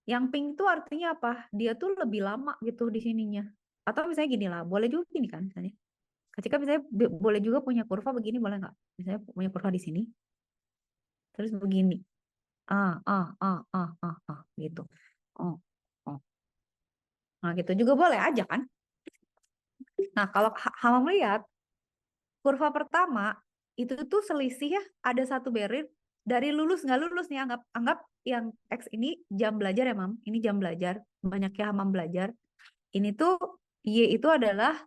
Yang pink tuh artinya apa? Dia tuh lebih lama gitu di sininya. Atau misalnya gini lah, boleh juga gini kan misalnya. Ketika misalnya boleh juga punya kurva begini, boleh nggak? Misalnya punya kurva di sini, terus begini. Gitu. Oh, oh. Nah, gitu juga boleh aja kan? Nah, kalau Hama melihat kurva pertama itu tuh selisih ya, ada satu barrier dari lulus nggak lulus nih, anggap anggap yang X ini jam belajar ya, Mam. Ini jam belajar, banyaknya Hamam belajar. Ini tuh Y itu adalah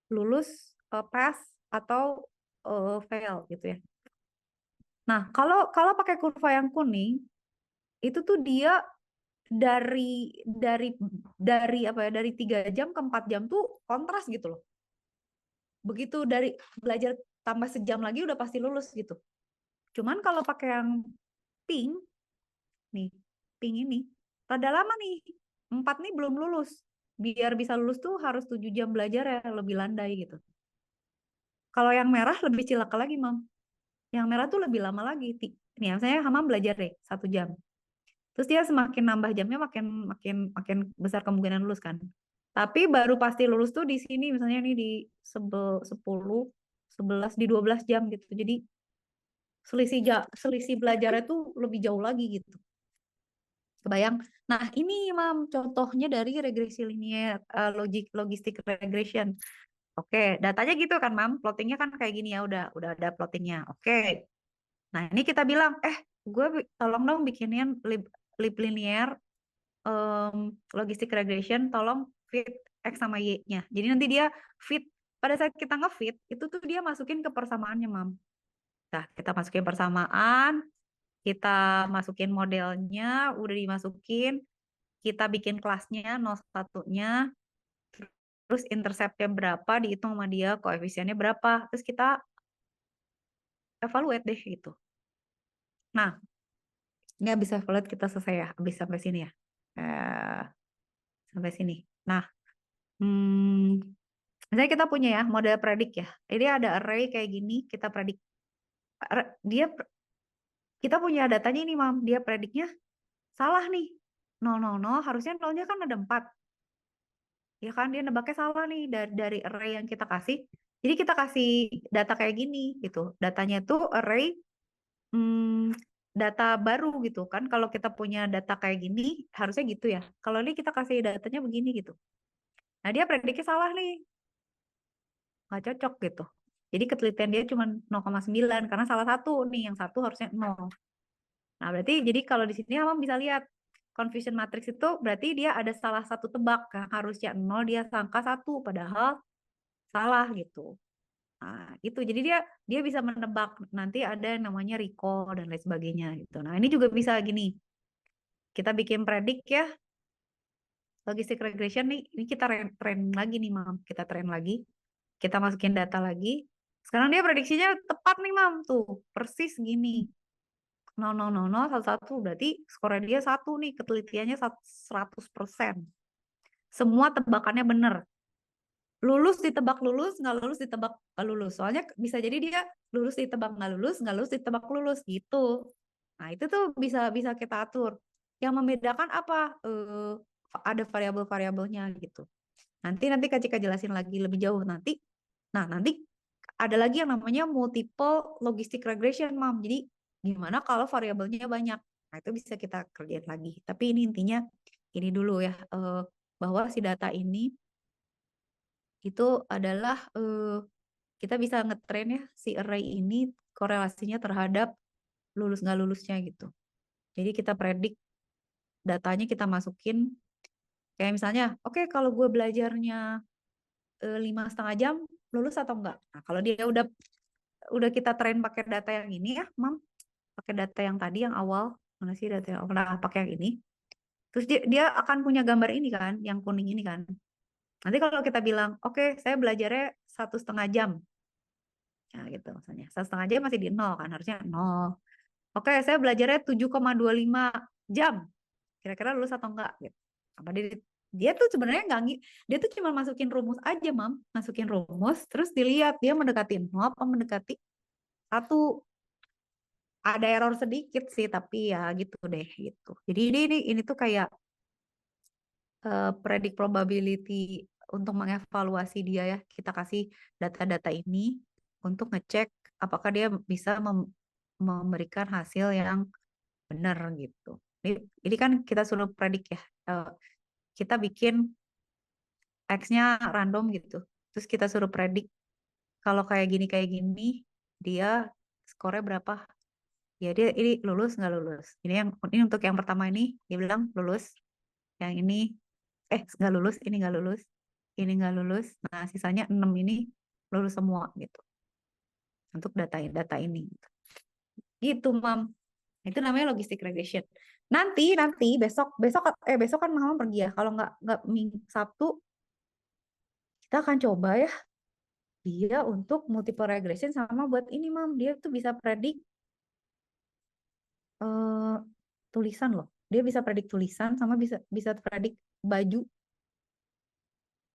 lulus, pass atau fail gitu ya. Nah, kalau kalau pakai kurva yang kuning itu tuh dia dari dari dari apa ya, dari 3 jam ke 4 jam tuh kontras gitu loh. Begitu dari belajar tambah sejam lagi udah pasti lulus gitu. Cuman kalau pakai yang pink nih, pink ini rada lama nih. 4 nih belum lulus. Biar bisa lulus tuh harus 7 jam belajar ya, lebih landai gitu. Kalau yang merah lebih cilaka lagi, Mam. Yang merah tuh lebih lama lagi. Nih, misalnya Hamam belajar deh 1 jam. Terus dia semakin nambah jamnya makin makin makin besar kemungkinan lulus kan. Tapi baru pasti lulus tuh di sini misalnya nih di 10, 11, di 12 jam gitu. Jadi selisih belajarnya tuh lebih jauh lagi gitu. Kebayang? Nah, ini Mam contohnya dari regresi linear, logistik regression. Oke, datanya gitu kan Mam, plottingnya kan kayak gini ya, udah ada plottingnya. Oke. Nah, ini kita bilang, gue tolong dong bikinin lib linear logistic regression, tolong fit X sama Y-nya. Jadi nanti dia fit, pada saat kita ngefit, itu tuh dia masukin ke persamaannya, Mam. Nah, kita masukin persamaan, kita masukin modelnya, udah dimasukin, kita bikin kelasnya, 01-nya, terus interceptnya berapa, dihitung sama dia, koefisiennya berapa, terus kita evaluate deh gitu. Nah, nggak bisa evaluate kita selesai ya, habis sampai sini ya. Eh, sampai sini. Nah, misalnya kita punya ya model predik ya. Jadi ada array kayak gini, kita predik. Dia kita punya datanya ini, Mam. Dia prediknya salah nih. 0, 0, 0, harusnya nolnya kan ada 4. Ya kan dia nebaknya salah nih dari array yang kita kasih. Jadi kita kasih data kayak gini gitu. Datanya itu array data baru gitu kan. Kalau kita punya data kayak gini harusnya gitu ya. Kalau ini kita kasih datanya begini gitu. Nah, dia prediknya salah nih. Nggak cocok gitu. Jadi ketelitian dia cuma 0,9 karena salah satu nih, yang satu harusnya 0. Nah, berarti jadi kalau di sini Abang bisa lihat confusion matrix itu berarti dia ada salah satu tebak kan, harusnya 0 dia sangka satu padahal salah gitu. Nah, itu jadi dia dia bisa menebak nanti ada yang namanya recall dan lain sebagainya gitu. Nah, ini juga bisa gini. Kita bikin predik ya, logistic regression nih, ini kita train lagi nih, Mam. Kita train lagi. Kita masukin data lagi. Sekarang dia prediksinya tepat nih, Mam. Tuh, persis gini. 0, 0, 0, 0, 1, 1. Berarti skornya dia 1 nih. Ketelitiannya 100%. Semua tebakannya benar. Lulus ditebak lulus, nggak lulus ditebak nggak lulus. Soalnya bisa jadi dia lulus ditebak nggak lulus ditebak lulus gitu. Nah, itu tuh bisa bisa kita atur. Yang membedakan apa? Ada variabel-variabelnya gitu. Nanti nanti Kak Cika jelasin lagi lebih jauh nanti. Nah, nanti ada lagi yang namanya multiple logistic regression, Mam. Jadi gimana kalau variabelnya banyak? Nah, itu bisa kita kerjain lagi. Tapi ini intinya ini dulu ya, bahwa si data ini itu adalah kita bisa ngetrain ya si array ini korelasinya terhadap lulus nggak lulusnya gitu. Jadi kita predik datanya kita masukin kayak misalnya, oke, kalau gue belajarnya 5,5 jam lulus atau enggak? Nah, kalau dia udah kita train pakai data yang ini ya, Mam, pakai data yang tadi yang awal, mana sih data yang pakai yang ini. Terus dia akan punya gambar ini kan, yang kuning ini kan. Nanti kalau kita bilang, oke, saya belajarnya 1,5 jam, ya gitu misalnya. 1,5 jam masih di nol kan, harusnya nol. Oke, saya belajarnya 7,25 jam. Kira-kira lulus atau enggak? Gitu. Apa dia tuh sebenarnya nggak, dia tuh cuma masukin rumus aja, Mam. Masukin rumus, terus dilihat dia mendekati nol apa mendekati satu. Ada error sedikit sih, tapi ya gitu deh gitu. Jadi ini tuh kayak predict probability untuk mengevaluasi dia ya. Kita kasih data-data ini untuk ngecek apakah dia bisa memberikan hasil yang benar gitu. Ini kan kita suruh predik ya. Kita bikin X-nya random gitu. Terus kita suruh predik kalau kayak gini dia skornya berapa. Ya dia ini lulus nggak lulus. Ini untuk yang pertama ini dia bilang lulus. Yang ini nggak lulus, ini nggak lulus, ini nggak lulus. Nah, sisanya 6 ini lulus semua gitu. Untuk data ini. Gitu, Mam. Itu namanya logistic regression. Nanti besok besok kan Mama pergi ya. Kalau nggak Sabtu kita akan coba ya dia untuk multiple regression sama buat ini, Mam. Dia tuh bisa predik eh, tulisan loh. Dia bisa predik tulisan sama bisa bisa predik baju.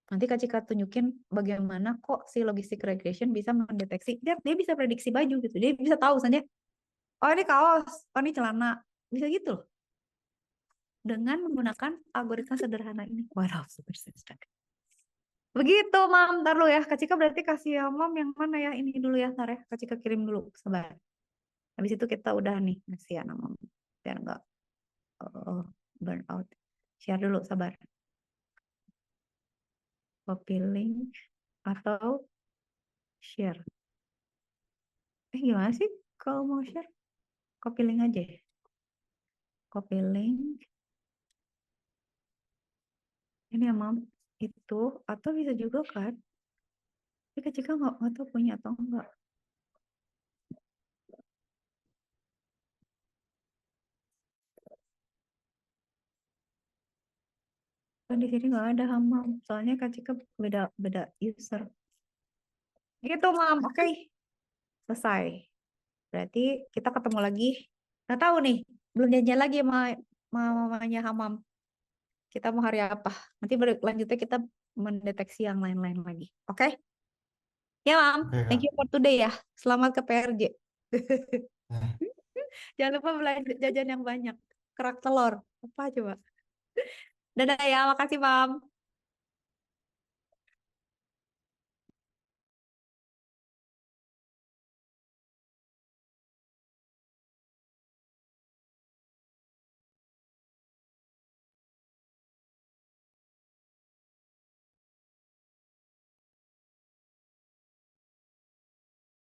Nanti Kak Cika tunjukin bagaimana kok si logistic regression bisa mendeteksi. Dia bisa prediksi baju gitu. Dia bisa tahu misalnya, oh ini kaos, oh ini celana. Bisa gitu loh. dengan menggunakan algoritma sederhana ini. Waduh, super sederhana. Begitu, Mam. Ntar lu ya. Kak Cika berarti kasih ya, Mam, yang mana ya? Ini dulu ya, ntar ya. Kak Cika kirim dulu. Sabar. Habis itu kita udah nih ngasih ya nama Mam. Biar nggak uh, burn out. Share dulu, sabar. Copy link atau share. Gimana sih kalau mau share? Copy link aja ya. Copy link. Ini ya, Mam. Itu. Atau bisa juga kan? Tapi Kak Cika nggak tahu punya atau enggak. Kan di sini nggak ada Hamam. Soalnya Kak Cika beda beda user. Gitu, Mam. Oke. Selesai. Berarti kita ketemu lagi. Nggak tahu nih. Belum janjian lagi sama mamanya Hamam. Kita mau hari apa? Nanti berlanjutnya kita mendeteksi yang lain-lain lagi. Oke? Ya, Mam. Oke, Thank Kak. you for today ya. Selamat ke PRJ. Nah, Jangan lupa belanja jajan yang banyak. Kerak telur. Apa coba? Dadah ya. Makasih, Mam.